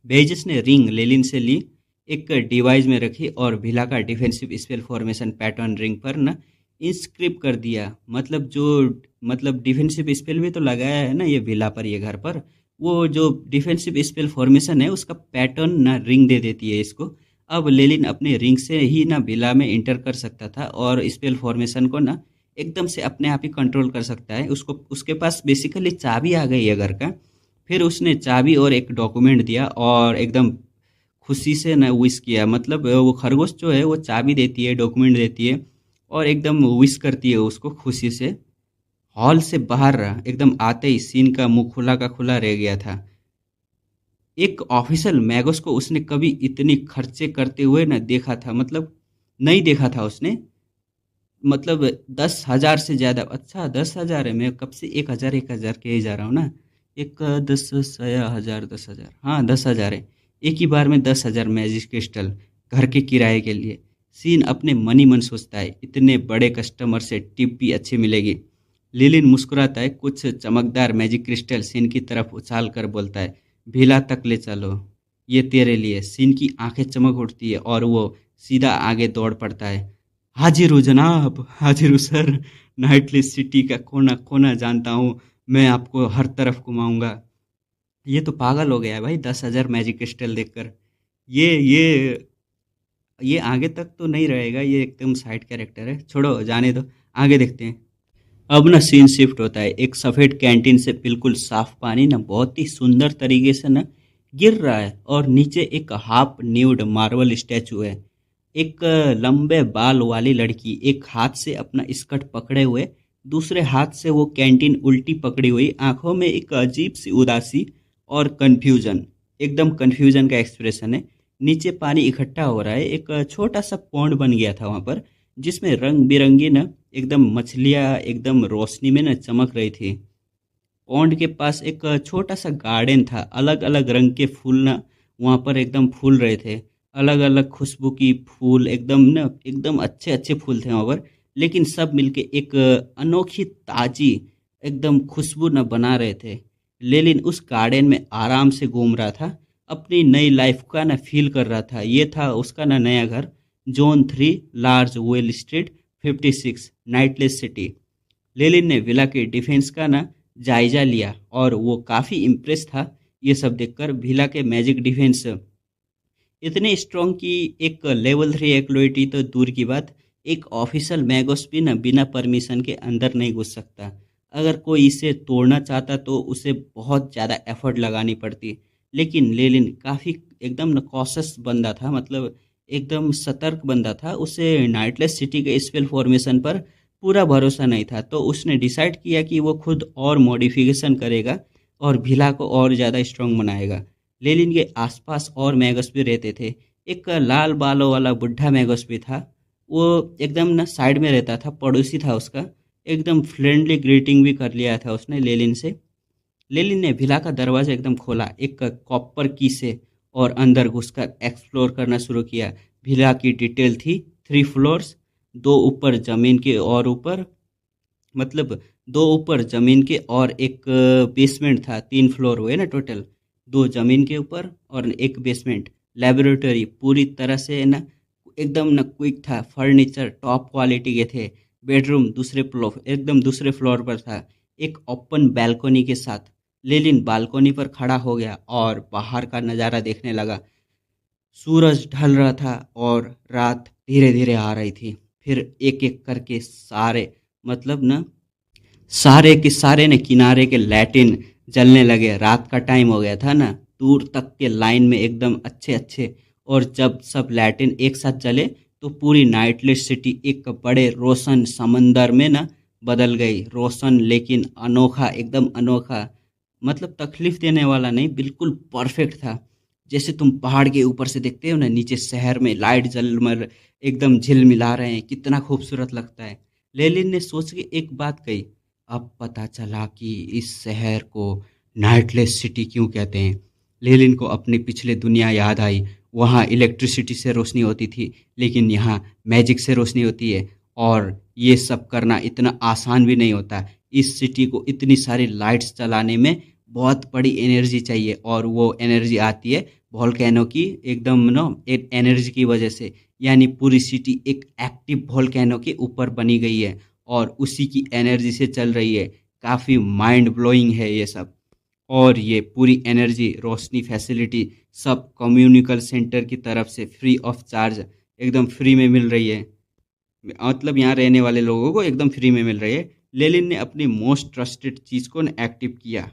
बेजिस ने रिंग लेलिन से ली, एक डिवाइस में रखी और भिला का defensive spell formation pattern ring पर ना इंस्क्रिप्ट कर दिया। मतलब डिफेंसिव स्पेल भी तो लगाया है ना ये भिला पर, ये घर पर। वो जो डिफेंसिव स्पेल फॉर्मेशन है उसका पैटर्न ना रिंग दे देती है इसको। अब लेलिन अपने रिंग से ही ना भिला में इंटर कर सकता था और स्पेल फॉर्मेशन को ना एकदम से अपने आप ही कंट्रोल कर सकता है। उसको उसके पास बेसिकली चाबी आ गई है घर का। फिर उसने चाबी और एक डॉक्यूमेंट दिया और एकदम खुशी से ना विश किया। मतलब वो खरगोश जो है वो चाबी देती है, डॉक्यूमेंट देती है और एकदम विश करती है उसको खुशी से। हॉल से बाहर एकदम आते ही सीन का मुंह खुला का खुला रह गया था। एक ऑफिशियल मैगोस को उसने कभी इतनी खर्चे करते हुए न देखा था, मतलब नहीं देखा था उसने। मतलब 10,000 से ज़्यादा। अच्छा 10,000 है, मैं कब से 1,000 के ही जा रहा हूँ ना। एक 10 सया हज़ार 10,000, हाँ 10,000 है। एक ही बार में 10,000 मैजिक क्रिस्टल घर के किराए के लिए। सीन अपने मन ही मन सोचता है इतने बड़े कस्टमर से टिप भी अच्छी मिलेगी। लिलिन मुस्कुराता है, कुछ चमकदार मैजिक क्रिस्टल सीन की तरफ उछाल कर बोलता है, भीला तक ले चलो, ये तेरे लिए। सीन की आंखें चमक उठती है और वो सीधा आगे दौड़ पड़ता है। हाजिर हूँ जनाब, हाजिर हूँ सर। नाइटली सिटी का कोना कोना जानता हूँ, मैं आपको हर तरफ घुमाऊंगा। ये तो पागल हो गया है भाई 10,000 मैजिक क्रिस्टल देखकर। ये ये आगे तक तो नहीं रहेगा, ये एकदम साइड कैरेक्टर है, छोड़ो जाने दो। आगे देखते हैं। अब ना सीन शिफ्ट होता है। एक सफ़ेद कैंटीन से बिल्कुल साफ पानी ना बहुत ही सुंदर तरीके से ना गिर रहा है और नीचे एक हाफ न्यूड मार्बल स्टैचू है। एक लंबे बाल वाली लड़की एक हाथ से अपना स्कर्ट पकड़े हुए, दूसरे हाथ से वो कैंटीन उल्टी पकड़ी हुई, आंखों में एक अजीब सी उदासी और कंफ्यूजन, एकदम कंफ्यूजन का एक्सप्रेशन है। नीचे पानी इकट्ठा हो रहा है, एक छोटा सा पॉन्ड बन गया था वहां पर, जिसमें रंग बिरंगी ना एकदम मछलियाँ एकदम रोशनी में ना चमक रही थी। पॉन्ड के पास एक छोटा सा गार्डन था, अलग अलग रंग के फूल ना वहाँ पर एकदम फूल रहे थे। अलग अलग खुशबू की फूल, एकदम ना एकदम अच्छे अच्छे फूल थे वहाँ पर। लेकिन सब मिलके एक अनोखी ताजी एकदम खुशबू न बना रहे थे। लेलिन उस गार्डन में आराम से घूम रहा था, अपनी नई लाइफ का ना फील कर रहा था। ये था उसका ना नया घर, zone 3 large well street 56 nightless city. Lelin ने विला के डिफेंस का ना जायजा लिया और वो काफ़ी इम्प्रेस था ये सब देखकर। विला के मैजिक डिफेंस इतने स्ट्रॉन्ग कि एक लेवल 3 एक्लोइटी तो दूर की बात, एक ऑफिशियल मैगोस भी ना बिना परमिशन के अंदर नहीं घुस सकता। अगर कोई इसे तोड़ना चाहता तो उसे बहुत ज़्यादा एफर्ट लगानी पड़ती। लेकिन लेलिन काफ़ी एकदम न कॉशस बंदा था, मतलब एकदम सतर्क बंदा था। उसे नाइटलेस सिटी के स्पेल फॉर्मेशन पर पूरा भरोसा नहीं था, तो उसने डिसाइड किया कि वो खुद और मॉडिफिकेशन करेगा और भिला को और ज़्यादा स्ट्रॉन्ग बनाएगा। लेलिन के आसपास और मैगस भी रहते थे। एक लाल बालों वाला बुढ़ा मैगस भी था, वो एकदम ना साइड में रहता था, पड़ोसी था उसका। एकदम फ्रेंडली ग्रीटिंग भी कर लिया था उसने लेलिन से। लेलिन ने विला का दरवाजा एकदम खोला एक कॉपर की से और अंदर घुसकर एक्सप्लोर करना शुरू किया। विला की डिटेल थी 3 फ्लोर्स, दो ऊपर जमीन के और ऊपर, मतलब दो ऊपर जमीन के और एक बेसमेंट था। 3 फ्लोर हुए ना टोटल, दो जमीन के ऊपर और एक बेसमेंट। लेबोरेटरी पूरी तरह से ना एकदम ना क्विक था, फर्नीचर टॉप क्वालिटी के थे। बेडरूम दूसरे फ्लोर, एकदम दूसरे फ्लोर पर था, एक ओपन बैल्कनी के साथ। लेलिन बालकनी पर खड़ा हो गया और बाहर का नज़ारा देखने लगा। सूरज ढल रहा था और रात धीरे धीरे आ रही थी। फिर एक एक करके सारे, मतलब ना सारे के सारे ने किनारे के लैटिन जलने लगे। रात का टाइम हो गया था ना, दूर तक के लाइन में एकदम अच्छे अच्छे। और जब सब लैटिन एक साथ जले तो पूरी नाइटलेस सिटी एक बड़े रोशन समंदर में ना बदल गई। रोशन लेकिन अनोखा, एकदम अनोखा। मतलब तकलीफ देने वाला नहीं, बिल्कुल परफेक्ट था। जैसे तुम पहाड़ के ऊपर से देखते हो ना, नीचे शहर में लाइट जलमर एकदम झिलमिला रहे हैं, कितना खूबसूरत लगता है। लेलिन ने सोच के एक बात कही, अब पता चला कि इस शहर को नाइटलेस सिटी क्यों कहते हैं। लेलिन को अपनी पिछले दुनिया याद आई। वहाँ इलेक्ट्रिसिटी से रोशनी होती थी, लेकिन यहाँ मैजिक से रोशनी होती है। और ये सब करना इतना आसान भी नहीं होता। इस सिटी को इतनी सारी लाइट्स चलाने में बहुत बड़ी एनर्जी चाहिए, और वो एनर्जी आती है वोल्केनो की एकदम एक एनर्जी की वजह से। यानी पूरी सिटी एक एक्टिव वोल्केनो के ऊपर बनी गई है और उसी की एनर्जी से चल रही है। काफ़ी माइंड ब्लोइंग है ये सब। और ये पूरी एनर्जी, रोशनी, फैसिलिटी सब कम्युनिकल सेंटर की तरफ से फ्री ऑफ चार्ज एकदम फ्री में मिल रही है। मतलब यहाँ रहने वाले लोगों को एकदम फ्री में मिल रही है। लेलिन ने अपनी मोस्ट ट्रस्टेड चीज़ को एक्टिव किया,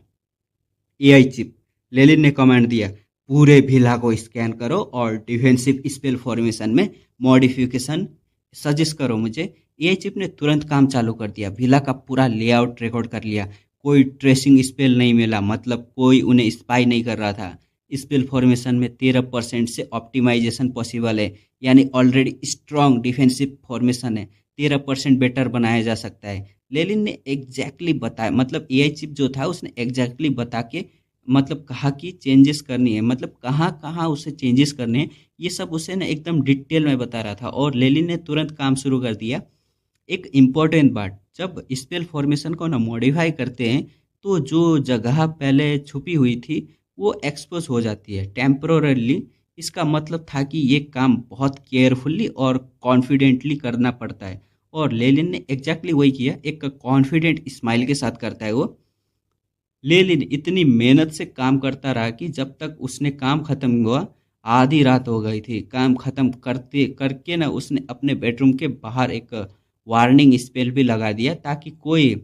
एआई चिप। लेलिन ने कमांड दिया, पूरे भिला को स्कैन करो और डिफेंसिव स्पेल फॉर्मेशन में मॉडिफिकेशन सजेस्ट करो मुझे। एआई चिप ने तुरंत काम चालू कर दिया, भिला का पूरा लेआउट रिकॉर्ड कर लिया। कोई ट्रेसिंग स्पेल नहीं मिला, मतलब कोई उन्हें स्पाई नहीं कर रहा था। स्पेल फॉर्मेशन में 13% से ऑप्टिमाइजेशन पॉसिबल है, यानी ऑलरेडी स्ट्रॉन्ग डिफेंसिव फॉर्मेशन है, 13% बेटर बनाया जा सकता है। लेलिन ने एग्जैक्टली बताया, मतलब एआई चिप जो था उसने एग्जैक्टली बता के मतलब कहा कि चेंजेस करनी है, मतलब कहाँ कहाँ उसे चेंजेस करने हैं, ये सब उसे ना एकदम डिटेल में बता रहा था। और लेलिन ने तुरंत काम शुरू कर दिया। एक इम्पॉर्टेंट बात, जब स्पेल फॉर्मेशन को ना मॉडिफाई करते हैं तो जो जगह पहले छुपी हुई थी वो एक्सपोज हो जाती है टेम्पररली। इसका मतलब था कि ये काम बहुत केयरफुल्ली और कॉन्फिडेंटली करना पड़ता है। और लेलिन ने एग्जैक्टली वही किया, एक कॉन्फिडेंट स्माइल के साथ करता है वो। लेलिन इतनी मेहनत से काम करता रहा कि जब तक उसने काम खत्म हुआ आधी रात हो गई थी। काम खत्म करते करके ना उसने अपने बेडरूम के बाहर एक वार्निंग स्पेल भी लगा दिया, ताकि कोई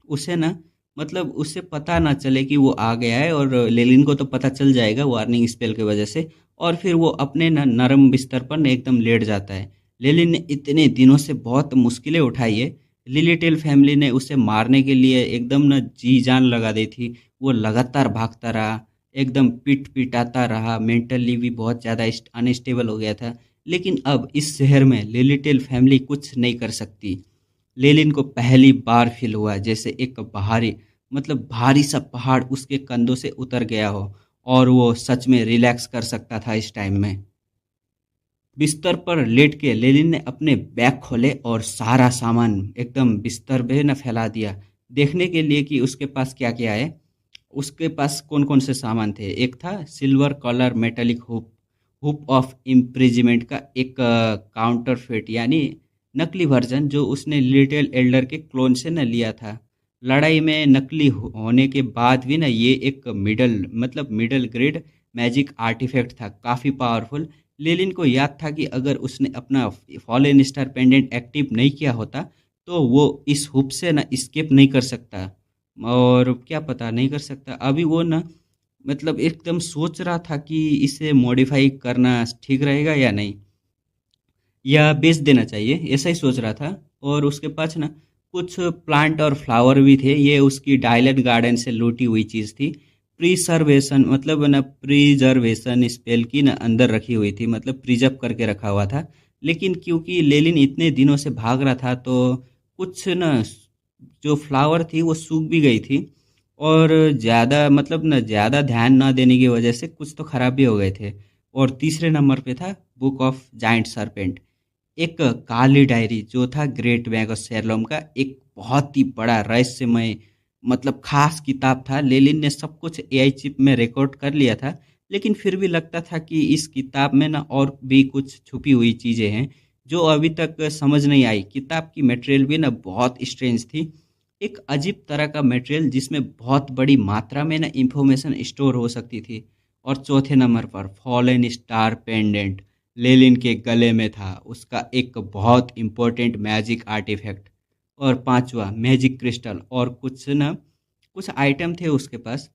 उसे ना मतलब उसे पता ना चले कि वो आ गया है। और लेलिन को तो पता चल जाएगा वार्निंग स्पेल की वजह से, और फिर वो अपने ना नरम बिस्तर पर ना एकदम लेट जाता है। लेलिन ने इतने दिनों से बहुत मुश्किलें उठाई है। लिलिटेल फैमिली ने उसे मारने के लिए एकदम ना जी जान लगा दी थी। वो लगातार भागता रहा, एकदम पीट पिटाता रहा, मेंटली भी बहुत ज़्यादा अनस्टेबल हो गया था। लेकिन अब इस शहर में लिलिटेल फैमिली कुछ नहीं कर सकती। लेलिन को पहली बार फील हुआ जैसे एक भारी सा पहाड़ उसके कंधों से उतर गया हो, और वो सच में रिलैक्स कर सकता था इस टाइम में। बिस्तर पर लेट के लेनिन ने अपने बैग खोले और सारा सामान एकदम बिस्तर पे न फैला दिया, देखने के लिए कि उसके पास क्या क्या है। उसके पास कौन कौन से सामान थे। एक था silver colour metallic hoop, hoop of imprisonment का एक काउंटरफेट, यानी नकली वर्जन जो उसने लिटिल एल्डर के क्लोन से न लिया था। लड़ाई में नकली होने के बाद भी ना ये एक मिडल ग्रेड मैजिक आर्टिफैक्ट था, काफ़ी पावरफुल। लेलिन को याद था कि अगर उसने अपना फॉलन स्टार पेंडेंट एक्टिव नहीं किया होता तो वो इस हुप से ना स्केप नहीं कर सकता। और क्या पता नहीं कर सकता। अभी वो ना एकदम सोच रहा था कि इसे मॉडिफाई करना ठीक रहेगा या नहीं, या बेच देना चाहिए, ऐसा ही सोच रहा था। और उसके पास ना कुछ प्लांट और फ्लावर भी थे, ये उसकी डायलट गार्डन से लूटी हुई चीज़ थी। प्रिसर्वेशन प्रिजर्वेशन स्पेल की ना अंदर रखी हुई थी, मतलब प्रिजर्व करके रखा हुआ था। लेकिन क्योंकि लेलिन इतने दिनों से भाग रहा था तो कुछ ना जो फ्लावर थी वो सूख भी गई थी, और ज़्यादा ध्यान ना देने की वजह से कुछ तो खराब भी हो गए थे। और तीसरे नंबर पे था बुक ऑफ जाइंट सरपेंट, एक काली डायरी जो था ग्रेट मैगस शेरलॉम का एक बहुत ही बड़ा रहस्यमय खास किताब था। लेलिन ने सब कुछ एआई चिप में रिकॉर्ड कर लिया था, लेकिन फिर भी लगता था कि इस किताब में ना और भी कुछ छुपी हुई चीज़ें हैं जो अभी तक समझ नहीं आई। किताब की मटेरियल भी ना बहुत स्ट्रेंज थी, एक अजीब तरह का मटेरियल जिसमें बहुत बड़ी मात्रा में ना इंफॉर्मेशन स्टोर हो सकती थी। और चौथे नंबर पर फॉलन स्टार पेंडेंट लेलिन के गले में था, उसका एक बहुत इम्पोर्टेंट मैजिक आर्टिफैक्ट। और पांचवा मैजिक क्रिस्टल और कुछ आइटम थे उसके पास।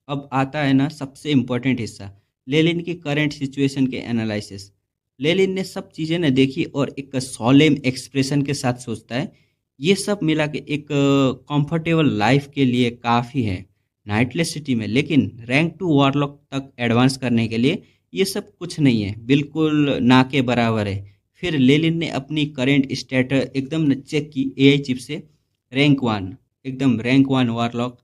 अब आता है ना सबसे इम्पोर्टेंट हिस्सा, लेलिन की करंट सिचुएशन के एनालिसिस। लेलिन ने सब चीज़ें ना देखी और एक सॉलेम एक्सप्रेशन के साथ सोचता है, ये सब मिला के एक कंफर्टेबल लाइफ के लिए काफ़ी है नाइटलेस सिटी में, लेकिन रैंक 2 वॉरलॉक तक एडवांस करने के लिए ये सब कुछ नहीं है, बिल्कुल ना के बराबर है। फिर लेलिन ने अपनी करंट स्टेटस एकदम चेक की एआई चिप से। Rank 1 warlock,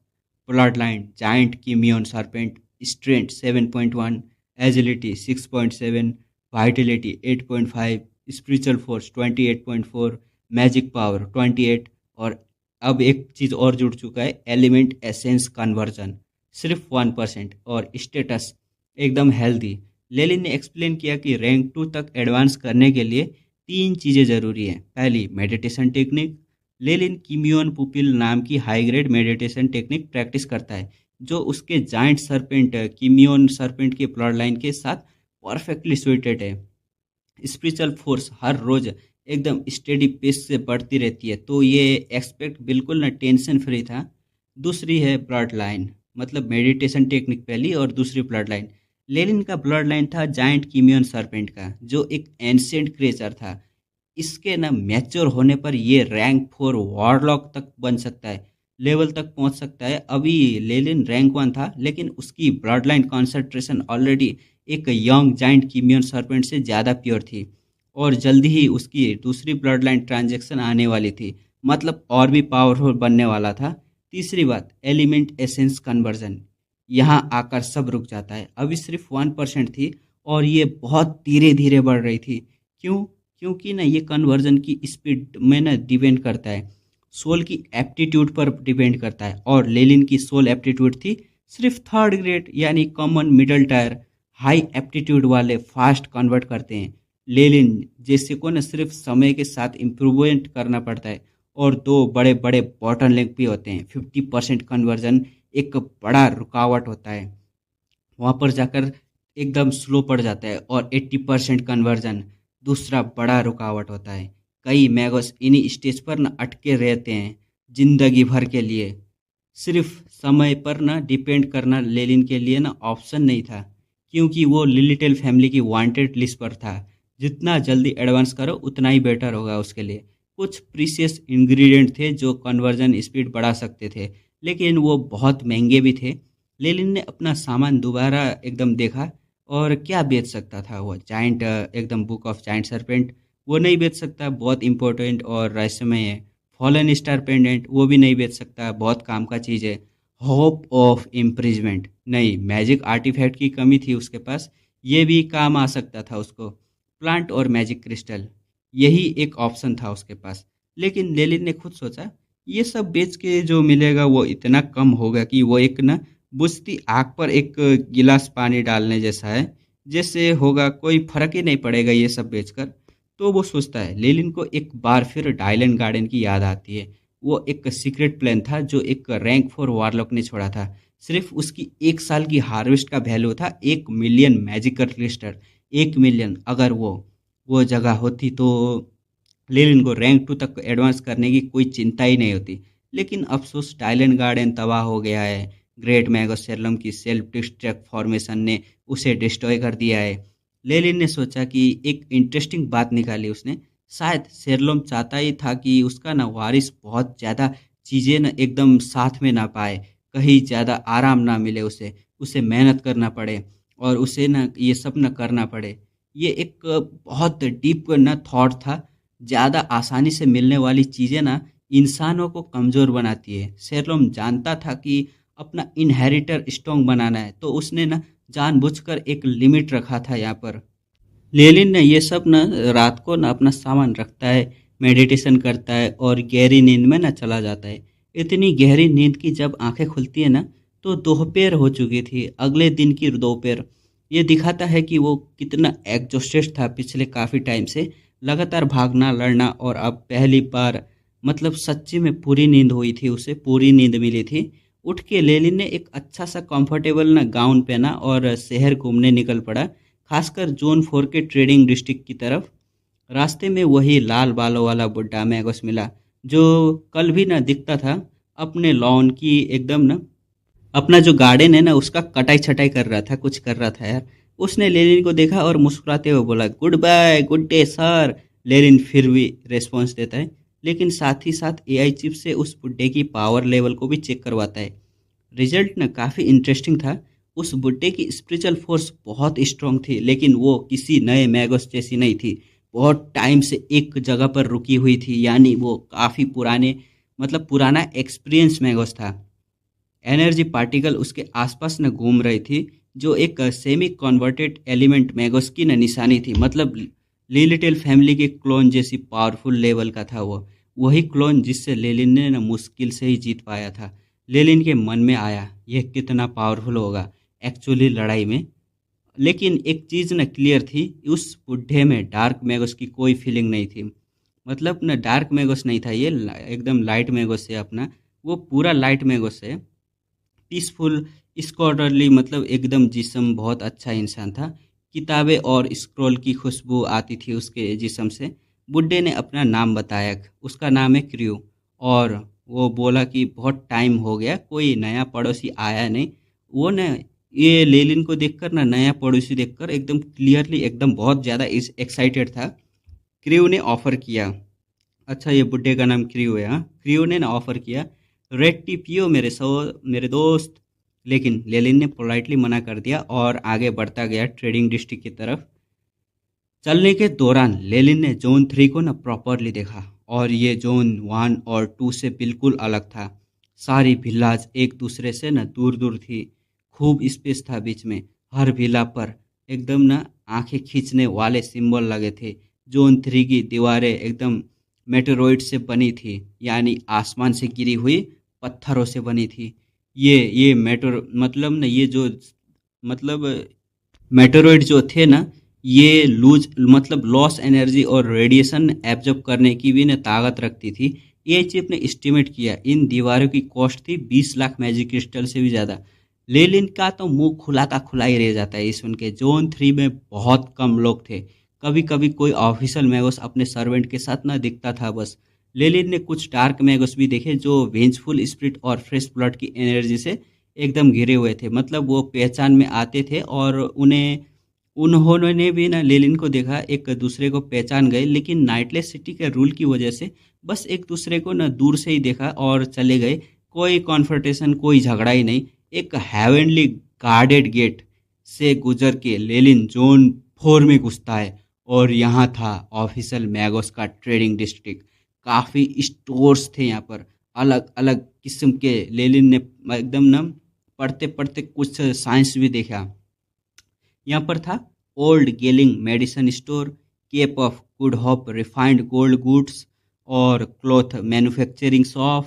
blood line giant कीमियन serpent, strength 7.1, agility 6.7, vitality 8.5, spiritual force 28.4, magic power 28, और अब एक चीज़ और जुड़ चुका है, एलिमेंट एसेंस कन्वर्जन सिर्फ 1%, और स्टेटस एकदम हेल्दी। लेलिन ने एक्सप्लेन किया कि रैंक 2 तक एडवांस करने के लिए 3 चीज़ें ज़रूरी हैं। पहली, मेडिटेशन टेक्निक। लेलिन किमियोन पुपिल नाम की high grade meditation technique practice करता है, जो उसके जाइंट सरपेंट किमियोन सरपेंट के ब्लड लाइन के साथ परफेक्टली सुइटेड है। स्पिरिचुअल फोर्स हर रोज एकदम स्टेडी पेस से बढ़ती रहती है, तो ये एक्सपेक्ट बिल्कुल ना टेंशन फ्री था। दूसरी है ब्लड लाइन, मतलब मेडिटेशन टेक्निक पहली और दूसरी ब्लड लाइन। लेनिन का ब्लड लाइन था जाइंट किमियन सरपेंट का, जो एक एंशिएंट क्रिएचर था। इसके ना मैच्योर होने पर ये रैंक 4 वॉरलॉक तक बन सकता है, लेवल तक पहुंच सकता है। अभी लेनिन रैंक 1 था, लेकिन उसकी ब्लड लाइन कॉन्सेंट्रेशन ऑलरेडी एक यंग जाइंट किमियन सरपेंट से ज़्यादा प्योर थी, और जल्दी ही उसकी दूसरी ब्लड लाइन ट्रांजेक्शन आने वाली थी, मतलब और भी पावरफुल बनने वाला था। तीसरी बात, एलिमेंट एसेंस कन्वर्जन। यहाँ आकर सब रुक जाता है। अभी सिर्फ 1% थी, और ये बहुत धीरे धीरे बढ़ रही थी। क्यों? क्योंकि ना ये कन्वर्जन की स्पीड में ना डिपेंड करता है, सोल की एप्टीट्यूड पर डिपेंड करता है। और लेलिन की सोल एप्टीट्यूड थी सिर्फ 3rd ग्रेड, यानी common middle tyre. High aptitude वाले फास्ट कन्वर्ट करते हैं। लेलिन जैसे को ना सिर्फ समय के साथ इम्प्रूवमेंट करना पड़ता है। और दो बड़े बड़े बॉटल नेक भी होते हैं। 50% कन्वर्जन एक बड़ा रुकावट होता है, वहाँ पर जाकर एकदम स्लो पड़ जाता है। और 80% कन्वर्जन दूसरा बड़ा रुकावट होता है। कई मैगोस इन्हीं स्टेज पर ना अटके रहते हैं जिंदगी भर के लिए। सिर्फ समय पर ना डिपेंड करना लेलिन के लिए ना ऑप्शन नहीं था, क्योंकि वो लिलिटेल फैमिली की वांटेड लिस्ट पर था। जितना जल्दी एडवांस करो उतना ही बेटर होगा उसके लिए। कुछ प्रीशियस इंग्रेडिएंट थे जो कन्वर्जन स्पीड बढ़ा सकते थे, लेकिन वो बहुत महंगे भी थे। लेलिन ने अपना सामान दोबारा एकदम देखा, और क्या बेच सकता था वो? जाइंट एकदम बुक ऑफ जाइंट सरपेंट वो नहीं बेच सकता, बहुत इंपॉर्टेंट और रहस्यमय है। फॉलन स्टार पेंडेंट वो भी नहीं बेच सकता, बहुत काम का चीज़ है। होप ऑफ इम्प्रिजमेंट नहीं, मैजिक आर्टिफैक्ट की कमी थी उसके पास, ये भी काम आ सकता था उसको। प्लांट और मैजिक क्रिस्टल, यही एक ऑप्शन था उसके पास। लेकिन लेलिन ने खुद सोचा, ये सब बेच के जो मिलेगा वो इतना कम होगा कि वो एक ना बुझती आग पर एक गिलास पानी डालने जैसा है। जैसे होगा कोई फर्क ही नहीं पड़ेगा ये सब बेचकर। तो वो सोचता है। लेलिन को एक बार फिर डायलन गार्डन की याद आती है। वो एक सीक्रेट प्लान था जो एक रैंक 4 वारलॉक ने छोड़ा था। सिर्फ उसकी 1 साल की हार्वेस्ट का वैल्यू था 1 मिलियन मैजिकल क्रिस्टल। 1 मिलियन, अगर वो जगह होती तो लेलिन को रैंक 2 तक एडवांस करने की कोई चिंता ही नहीं होती। लेकिन अफसोस, टाइलन गार्डन तबाह हो गया है। ग्रेट मैगोसेरलम की सेल्फ डिस्ट्रक्ट फॉर्मेशन ने उसे डिस्ट्रॉय कर दिया है। लेलिन ने सोचा कि एक इंटरेस्टिंग बात निकाली उसने। शायद शेरलोम चाहता ही था कि उसका ना वारिस बहुत ज़्यादा चीज़ें ना एकदम साथ में ना पाए, कहीं ज़्यादा आराम ना मिले उसे उसे मेहनत करना पड़े, और उसे ना ये सब ना करना पड़े। ये एक बहुत डीप ना थॉट था। ज़्यादा आसानी से मिलने वाली चीज़ें ना इंसानों को कमज़ोर बनाती है। शेरलोम जानता था कि अपना इनहेरिटर स्ट्रॉन्ग बनाना है, तो उसने ना जानबूझकर एक लिमिट रखा था यहाँ पर। लेलिन ने ये सब ना रात को ना अपना सामान रखता है, मेडिटेशन करता है और गहरी नींद में ना चला जाता है। इतनी गहरी नींद की जब आंखें खुलती है ना, तो दोपहर हो चुकी थी, अगले दिन की दोपहर। ये दिखाता है कि वो कितना एग्जॉस्टेड था पिछले काफ़ी टाइम से। लगातार भागना लड़ना, और अब पहली बार मतलब सच्ची में पूरी नींद हुई थी, उसे पूरी नींद मिली थी। उठ के लेलिन ने एक अच्छा सा कंफर्टेबल ना गाउन पहना और शहर घूमने निकल पड़ा, खासकर जोन 4 के ट्रेडिंग डिस्ट्रिक्ट की तरफ। रास्ते में वही लाल बालों वाला बुड्ढा मैगोस मिला, जो कल भी ना दिखता था अपने लॉन की एकदम ना अपना जो गार्डन है ना उसका कटाई छटाई कर रहा था, कुछ कर रहा था यार। उसने लेनिन को देखा और मुस्कुराते हुए बोला, goodbye, good day sir. Lenin फिर भी रेस्पॉन्स देता है, लेकिन साथ ही साथ एआई चिप से उस बुड्ढे की पावर लेवल को भी चेक करवाता है। रिजल्ट ना काफ़ी इंटरेस्टिंग था। उस बुड्ढे की स्पिरिचुअल फोर्स बहुत स्ट्रांग थी, लेकिन वो किसी नए मैगोस जैसी नहीं थी। बहुत टाइम से एक जगह पर रुकी हुई थी, यानी वो काफ़ी पुराने मतलब पुराना एक्सपीरियंस मैगोस था। एनर्जी पार्टिकल उसके आसपास न घूम रही थी, जो एक सेमी कन्वर्टेड एलिमेंट मैगोस की न निशानी थी। मतलब लिलिटेल फैमिली के क्लोन जैसी पावरफुल लेवल का था वो। वही क्लोन जिससे लेलिन ने ना मुश्किल से ही जीत पाया था। लेलिन के मन में आया यह कितना पावरफुल होगा एक्चुअली लड़ाई में। लेकिन एक चीज़ ना क्लियर थी, उस बुढ़े में डार्क मैगस की कोई फीलिंग नहीं थी। मतलब ना डार्क मैगस नहीं था ये, एकदम लाइट मैगस है अपना। वो पूरा लाइट मैगस है, पीसफुल, स्कॉलरली, मतलब एकदम जिस्म बहुत अच्छा इंसान था। किताबें और स्क्रॉल की खुशबू आती थी उसके जिस्म से। बुड्ढे ने अपना नाम बताया, उसका नाम है क्रियो। और वो बोला कि बहुत टाइम हो गया, कोई नया पड़ोसी आया नहीं। वो न ये लेलिन को देखकर ना, नया पड़ोसी देखकर एकदम क्लियरली, एकदम बहुत ज़्यादा एक्साइटेड था। क्रियो ने ऑफर किया, अच्छा ये बुड्ढे का नाम क्रियो है, हाँ, क्रियो ने ना ऑफर किया, रेड टी पियो मेरे दोस्त। लेकिन लेलिन ने पोलाइटली मना कर दिया और आगे बढ़ता गया ट्रेडिंग डिस्ट्रिक्ट की तरफ। चलने के दौरान लेलिन ने जोन 3 को ना प्रॉपरली देखा, और ये जोन 1 और 2 से बिल्कुल अलग था। सारी विलाज एक दूसरे से ना दूर दूर थी, खूब स्पेस था बीच में। हर विला पर एकदम ना आंखें खींचने वाले सिंबल लगे थे। जोन 3 की दीवारें एकदम मेटेरोइड से बनी थी, यानी आसमान से गिरी हुई पत्थरों से बनी थी। ये मेटेरो मतलब ना ये जो मतलब मेटेरोइड जो थे ना, ये लूज मतलब लॉस एनर्जी और रेडिएशन एब्जॉर्ब करने की भी ना ताकत रखती थी। ये चिप ने एस्टिमेट किया, इन दीवारों की कॉस्ट थी 20 लाख मैजिक क्रिस्टल से भी ज़्यादा। लेलिन का तो मुंह खुला का खुला ही रह जाता है ये सुन के। जोन 3 में बहुत कम लोग थे, कभी कभी कोई ऑफिशियल मैगोस अपने सर्वेंट के साथ ना दिखता था बस। लेलिन ने कुछ डार्क मैगोस भी देखे जो वेंजफुल स्पिरिट और फ्रेश ब्लड की एनर्जी से एकदम घिरे हुए थे। मतलब वो पहचान में आते थे, और उन्होंने भी ना लेलिन को देखा, एक दूसरे को पहचान गए, लेकिन नाइटलेस सिटी के रूल की वजह से बस एक दूसरे को ना दूर से ही देखा और चले गए। कोई कॉन्फ्रंटेशन, कोई झगड़ा ही नहीं। एक हेवनली गार्डेड गेट से गुजर के लेलिन जोन 4 में घुसता है, और यहाँ था ऑफिशियल मैगोस का ट्रेडिंग डिस्ट्रिक्ट। काफ़ी स्टोर्स थे यहाँ पर, अलग अलग किस्म के। लेलिन ने एकदम ना पढ़ते पढ़ते कुछ साइंस भी देखा। यहाँ पर था ओल्ड गेलिंग medicine store, Cape of Good Hope refined gold goods, और क्लॉथ मैन्युफैक्चरिंग शॉप,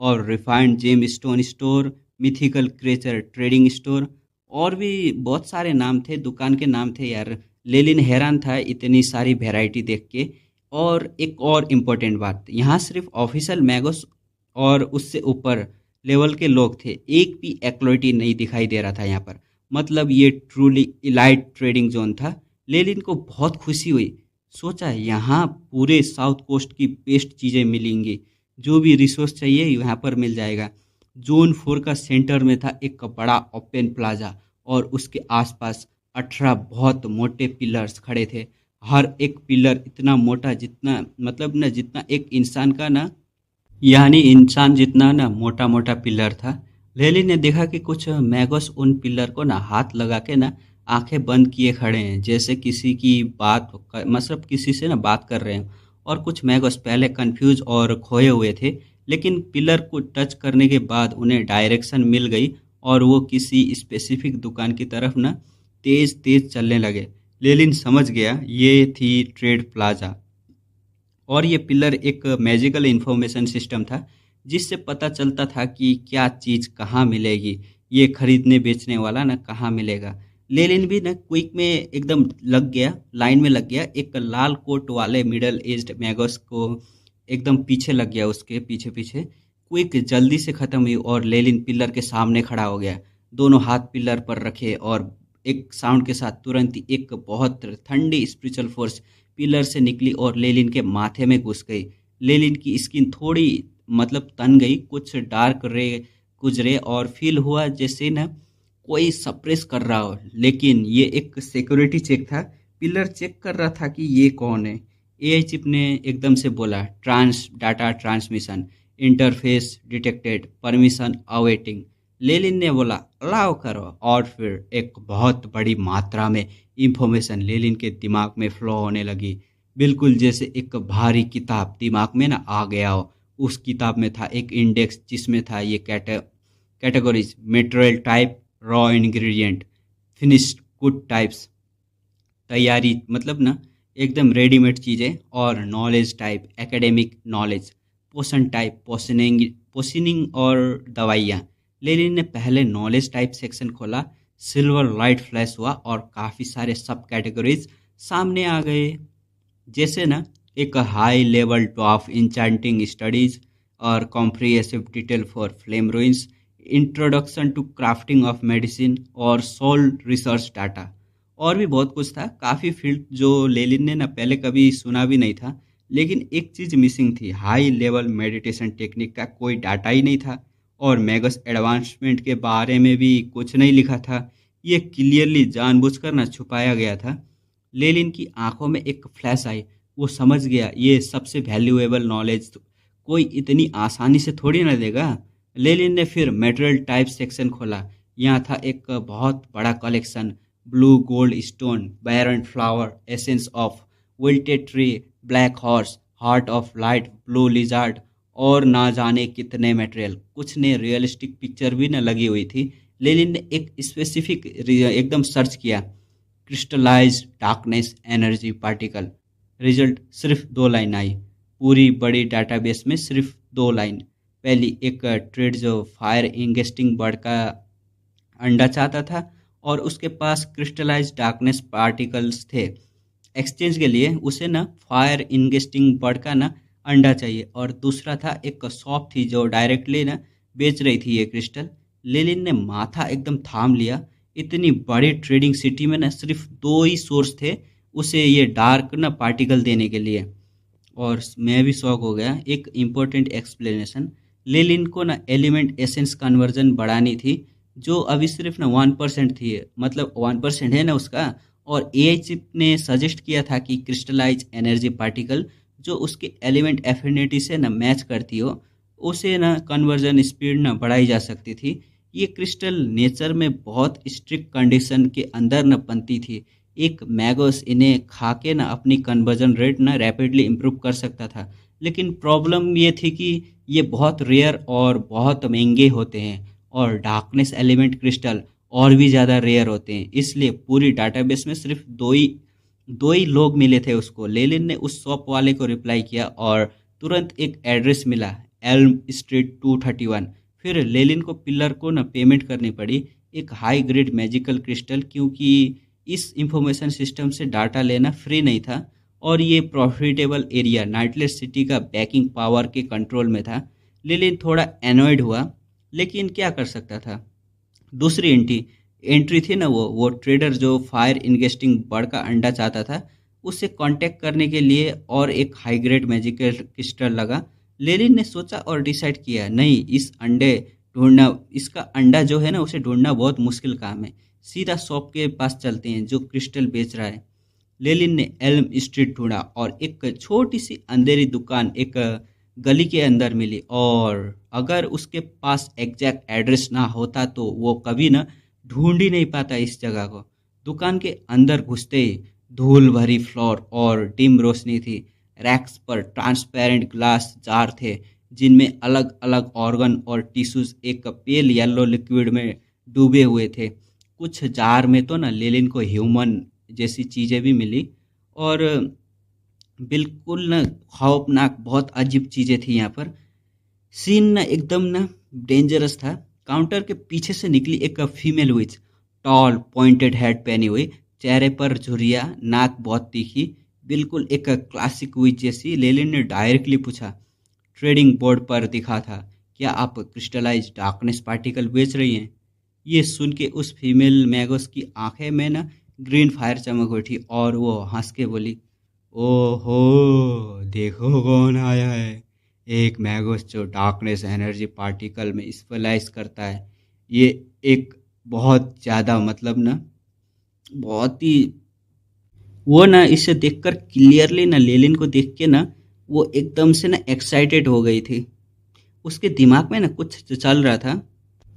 और refined gem stone store, mythical creature trading store, और भी बहुत सारे नाम थे, दुकान के नाम थे यार। लेलिन हैरान था इतनी सारी वैरायटी देख के। और एक और इम्पोर्टेंट बात, यहाँ सिर्फ ऑफिशियल मैगोस और उससे ऊपर लेवल के लोग थे, एक भी एक्लोइटी नहीं दिखाई दे रहा था यहाँ पर। मतलब ये ट्रूली इलाइट ट्रेडिंग जोन था। लेलिन को बहुत खुशी हुई, सोचा यहाँ पूरे साउथ कोस्ट की बेस्ट चीज़ें मिलेंगी, जो भी रिसोर्स चाहिए यहाँ पर मिल जाएगा। जोन 4 का सेंटर में था एक बड़ा ओपन प्लाजा, और उसके आसपास 18 बहुत मोटे पिलर्स खड़े थे। हर एक पिलर इतना मोटा, जितना मतलब ना जितना एक इंसान का ना, यानी इंसान जितना ना मोटा मोटा पिलर था। लेली ने देखा कि कुछ मैगोस उन पिलर को ना हाथ लगा के ना आंखें बंद किए खड़े हैं, जैसे किसी की मतलब किसी से ना बात कर रहे हैं। और कुछ मैगोस पहले कंफ्यूज और खोए हुए थे, लेकिन पिलर को टच करने के बाद उन्हें डायरेक्शन मिल गई, और वो किसी स्पेसिफिक दुकान की तरफ ना तेज तेज चलने लगे। लेलिन समझ गया ये थी ट्रेड प्लाजा, और ये पिलर एक मैजिकल इंफॉर्मेशन सिस्टम था, जिससे पता चलता था कि क्या चीज़ कहाँ मिलेगी, ये खरीदने बेचने वाला ना कहाँ मिलेगा। लेलिन भी ना क्विक में एकदम लग गया, लाइन में लग गया। एक लाल कोट वाले मिडल एज्ड मैगोस को एकदम पीछे लग गया, उसके पीछे पीछे। क्विक जल्दी से ख़त्म हुई और लेलिन पिलर के सामने खड़ा हो गया, दोनों हाथ पिलर पर रखे, और एक साउंड के साथ तुरंत ही एक बहुत ठंडी स्पिरिचुअल फोर्स पिलर से निकली और लेलिन के माथे में घुस गई। लेलिन की स्किन थोड़ी मतलब तन गई, कुछ डार्क रे गुजरे, और फील हुआ जैसे ना कोई सप्रेस कर रहा हो। लेकिन ये एक सिक्योरिटी चेक था, पिलर चेक कर रहा था कि ये कौन है। एआई चिप ने एकदम से बोला, trans data transmission interface detected, permission awaiting. Lelin ने बोला अलाउ करो, और फिर एक बहुत बड़ी मात्रा में इंफॉर्मेशन लेलिन के दिमाग में फ्लो होने लगी, बिल्कुल जैसे एक भारी किताब दिमाग में ना आ गया हो। उस किताब में था एक इंडेक्स, जिसमें था ये categories, material type, raw ingredient, finished good types, तैयारी मतलब ना एकदम रेडीमेड चीज़ें, और नॉलेज टाइप, एकेडमिक नॉलेज, पोशन टाइप, पोशनिंग और दवाइयाँ। लेनिन ने पहले नॉलेज टाइप सेक्शन खोला, सिल्वर लाइट फ्लैश हुआ और काफ़ी सारे सब कैटेगरीज सामने आ गए। जैसे ना एक high level of enchanting studies और comprehensive detail for flame ruins, introduction to crafting of medicine और सोल रिसर्च डाटा, और भी बहुत कुछ था। काफ़ी फील्ड जो लेलिन ने ना पहले कभी सुना भी नहीं था। लेकिन एक चीज़ मिसिंग थी, हाई लेवल मेडिटेशन टेक्निक का कोई डाटा ही नहीं था और मैगस एडवांसमेंट के बारे में भी कुछ नहीं लिखा था। ये क्लियरली जानबूझकर ना छुपाया गया था। लेलिन की आंखों में एक फ्लैश आई, वो समझ गया ये सबसे वैल्यूएबल नॉलेज कोई इतनी आसानी से थोड़ी ना देगा। लेलिन ने फिर मेटेरियल टाइप सेक्शन खोला। यहाँ था एक बहुत बड़ा collection, blue gold stone, barren flower, essence of wilted tree, black horse, heart of light, blue lizard और ना जाने कितने मटेरियल। कुछ ने रियलिस्टिक पिक्चर भी न लगी हुई थी। लेलिन ने एक स्पेसिफिक एकदम सर्च किया, crystallize darkness energy particle. Result सिर्फ 2 लाइन आई, पूरी बड़ी डाटाबेस में सिर्फ 2 लाइन। पहली एक ट्रेड जो फायर इंगेस्टिंग बर्ड का अंडा चाहता था और उसके पास क्रिस्टलाइज डार्कनेस पार्टिकल्स थे। एक्सचेंज के लिए उसे ना फायर इंगेस्टिंग बर्ड का ना अंडा चाहिए, और दूसरा था एक शॉप थी जो डायरेक्टली ना बेच रही थी ये क्रिस्टल। लेलिन ने माथा एकदम थाम लिया। इतनी बड़ी ट्रेडिंग सिटी में ना सिर्फ 2 ही सोर्स थे उसे ये डार्क ना पार्टिकल देने के लिए। और मैं भी शौक हो गया। एक इम्पोर्टेंट एक्सप्लेनेशन, लेलिन को ना एलिमेंट एसेंस कन्वर्जन बढ़ानी थी जो अभी सिर्फ ना 1% थी, मतलब 1% है ना उसका। और एआई चिप ने सजेस्ट किया था कि क्रिस्टलाइज एनर्जी पार्टिकल जो उसके एलिमेंट एफिनिटी से ना मैच करती हो, उसे ना कन्वर्जन स्पीड ना बढ़ाई जा सकती थी। ये क्रिस्टल नेचर में बहुत स्ट्रिक्ट कंडीशन के अंदर न बनती थी। एक मैगोस इन्हें खा के ना अपनी कन्वर्जन रेट ना रैपिडली इम्प्रूव कर सकता था। लेकिन प्रॉब्लम ये थी कि ये बहुत रेयर और बहुत महंगे होते हैं, और डार्कनेस एलिमेंट क्रिस्टल और भी ज़्यादा रेयर होते हैं। इसलिए पूरी डाटाबेस में सिर्फ दो ही लोग मिले थे उसको। लेलिन ने उस शॉप वाले को रिप्लाई किया और तुरंत एक एड्रेस मिला, एल्म स्ट्रीट 231। फिर लेलिन को पिलर को ना पेमेंट करनी पड़ी, एक हाई ग्रेड मैजिकल क्रिस्टल, क्योंकि इस इंफॉर्मेशन सिस्टम से डाटा लेना फ्री नहीं था और ये प्रॉफिटेबल एरिया नाइटलेस सिटी का बैकिंग पावर के कंट्रोल में था। लेलिन थोड़ा एनॉयड हुआ, लेकिन क्या कर सकता था। दूसरी एंट्री थी ना, वो ट्रेडर जो फायर इन्वेस्टिंग बर्ड का अंडा चाहता था, उससे कांटेक्ट करने के लिए और एक हाई ग्रेड मैजिकल क्रिस्टल लगा। लेनिन ने सोचा और डिसाइड किया, नहीं, इस अंडे ढूंढना इसका अंडा जो है ना उसे ढूंढना बहुत मुश्किल काम है। सीधा शॉप के पास चलते हैं जो क्रिस्टल बेच रहा है। लेलिन ने एल्म स्ट्रीट ढूंढा और एक छोटी सी अंधेरी दुकान एक गली के अंदर मिली, और अगर उसके पास एग्जैक्ट एड्रेस ना होता तो वो कभी ना ढूंढ ही नहीं पाता इस जगह को। दुकान के अंदर घुसते ही धूल भरी फ्लोर और डिम रोशनी थी। रैक्स पर ट्रांसपेरेंट ग्लास जार थे जिनमें अलग अलग ऑर्गन और टिश्यूज एक पेल येलो लिक्विड में डूबे हुए थे। कुछ जार में तो ना लेलिन को ह्यूमन जैसी चीज़ें भी मिली, और बिल्कुल ना खौफनाक बहुत अजीब चीज़ें थी यहाँ पर। सीन ना एकदम ना डेंजरस था। काउंटर के पीछे से निकली एक फीमेल विच, टॉल पॉइंटेड हेड पहनी हुई, चेहरे पर झुर्रियाँ, नाक बहुत तीखी, बिल्कुल एक क्लासिक विच जैसी। लेलिन ने डायरेक्टली पूछा, ट्रेडिंग बोर्ड पर दिखा था, क्या आप क्रिस्टलाइज डार्कनेस पार्टिकल बेच रही हैं? ये सुन के उस फीमेल मैगोस की आंखें में ना ग्रीन फायर चमक उठी और वो हंस के बोली, ओहो, देखो कौन आया है। एक मैगोस जो डार्कनेस एनर्जी पार्टिकल में स्पेशलाइज करता है। ये एक बहुत ज़्यादा, मतलब ना बहुत ही, वो ना इसे देखकर क्लियरली ना लेलिन को देख के ना वो एकदम से ना एक्साइटेड हो गई थी। उसके दिमाग में ना कुछ चल रहा था।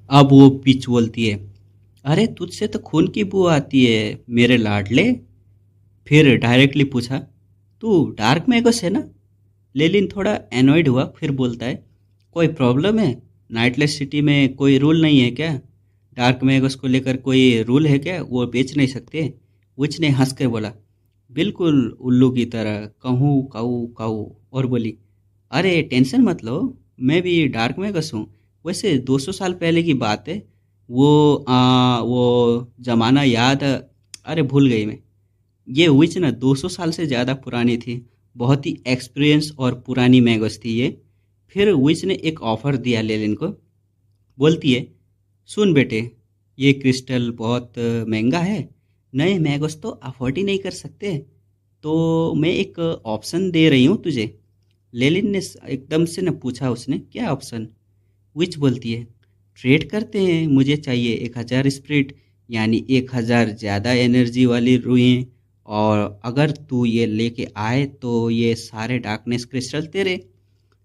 अब वो बीच बोलती है, अरे तुझसे तो खून की बू आती है मेरे लाडले। फिर डायरेक्टली पूछा, तू डार्क मैगस है ना? लेलिन थोड़ा एनॉयड हुआ, फिर बोलता है, कोई प्रॉब्लम है? नाइटलेस सिटी में कोई रूल नहीं है क्या? डार्क मैगस को लेकर कोई रूल है क्या? वो बेच नहीं सकते? विच ने हंस कर बोला, बिल्कुल उल्लू की तरह कहूँ काऊ काऊ, और बोली, अरे टेंशन मत लो, मैं भी डार्क मैगस हूँ। वैसे 200 साल पहले की बात है। वो जमाना याद, अरे भूल गई मैं। ये विच ना 200 साल से ज़्यादा पुरानी थी। बहुत ही एक्सपीरियंस और पुरानी मैगस थी ये। फिर विच ने एक ऑफर दिया लेलिन को। बोलती है, सुन बेटे, ये क्रिस्टल बहुत महंगा है, नए मैगस तो अफोर्ड ही नहीं कर सकते, तो मैं एक ऑप्शन दे रही हूँ तुझे। लेलिन ने एकदम से न पूछा, उसने क्या ऑप्शन? विच बोलती है, ट्रेड करते हैं, मुझे चाहिए 1000 स्प्रिट, यानी 1000 ज़्यादा एनर्जी वाली रुई, और अगर तू ये लेके आए तो ये सारे डार्कनेस क्रिस्टल तेरे।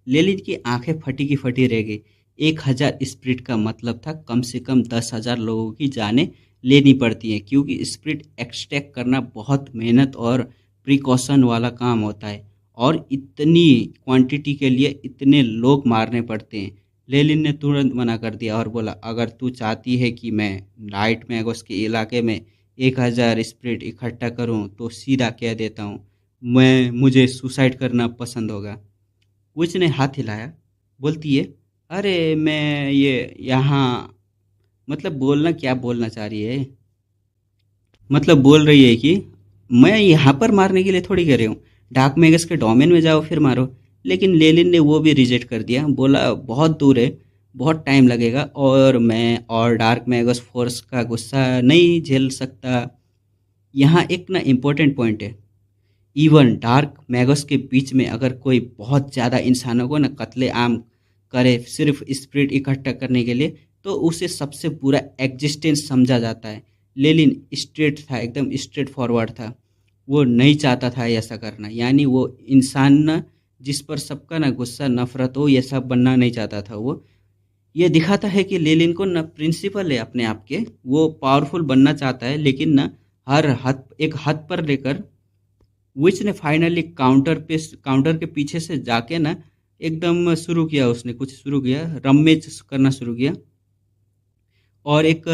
लेलिन की आंखें फटी की फटी रह गई। 1000 स्प्रिट का मतलब था कम से कम 10,000 लोगों की जानें लेनी पड़ती हैं, क्योंकि स्प्रिट एक्सट्रैक्ट करना बहुत मेहनत और प्रिकॉशन वाला काम होता है, और इतनी क्वांटिटी के लिए इतने लोग मारने पड़ते हैं। लेलिन ने तुरंत मना कर दिया और बोला, अगर तू चाहती है कि मैं नाइट मैगोस के इलाके में 1000 स्प्रिट इकट्ठा करूं तो सीधा कह देता हूं, मुझे सुसाइड करना पसंद होगा। कुछ ने हाथ हिलाया। बोलती है, अरे मैं ये यहाँ, मतलब बोलना क्या बोलना चाह रही है? मतलब बोल रही है कि मैं यहाँ पर मारने के लिए थोड़ी कह रही हूँ, डार्क मैगस के डोमेन में जाओ फिर मारो। लेकिन लेलिन ने वो भी रिजेक्ट कर दिया, बोला बहुत दूर है, बहुत टाइम लगेगा, और मैं और डार्क मैगस फोर्स का गुस्सा नहीं झेल सकता। यहाँ एक ना इम्पोर्टेंट पॉइंट है, इवन डार्क मैगस के बीच में अगर कोई बहुत ज़्यादा इंसानों को ना कत्ले आम करे सिर्फ स्पिरिट इकट्ठा करने के लिए, तो उसे सबसे बुरा एग्जिस्टेंस समझा जाता है। लेलिन स्ट्रेट था, एकदम स्ट्रेट फॉरवर्ड था। वो नहीं चाहता था ऐसा करना, यानी वो इंसान ना जिस पर सबका ना गुस्सा नफरत हो, ये सब बनना नहीं चाहता था वो। ये दिखाता है कि लेलिन को ना प्रिंसिपल है अपने आप के, वो पावरफुल बनना चाहता है, लेकिन ना हर हद, एक हद पर लेकर। विच ने फाइनली काउंटर के पीछे से जाके ना एकदम शुरू किया, उसने कुछ शुरू किया, रमेज करना शुरू किया, और एक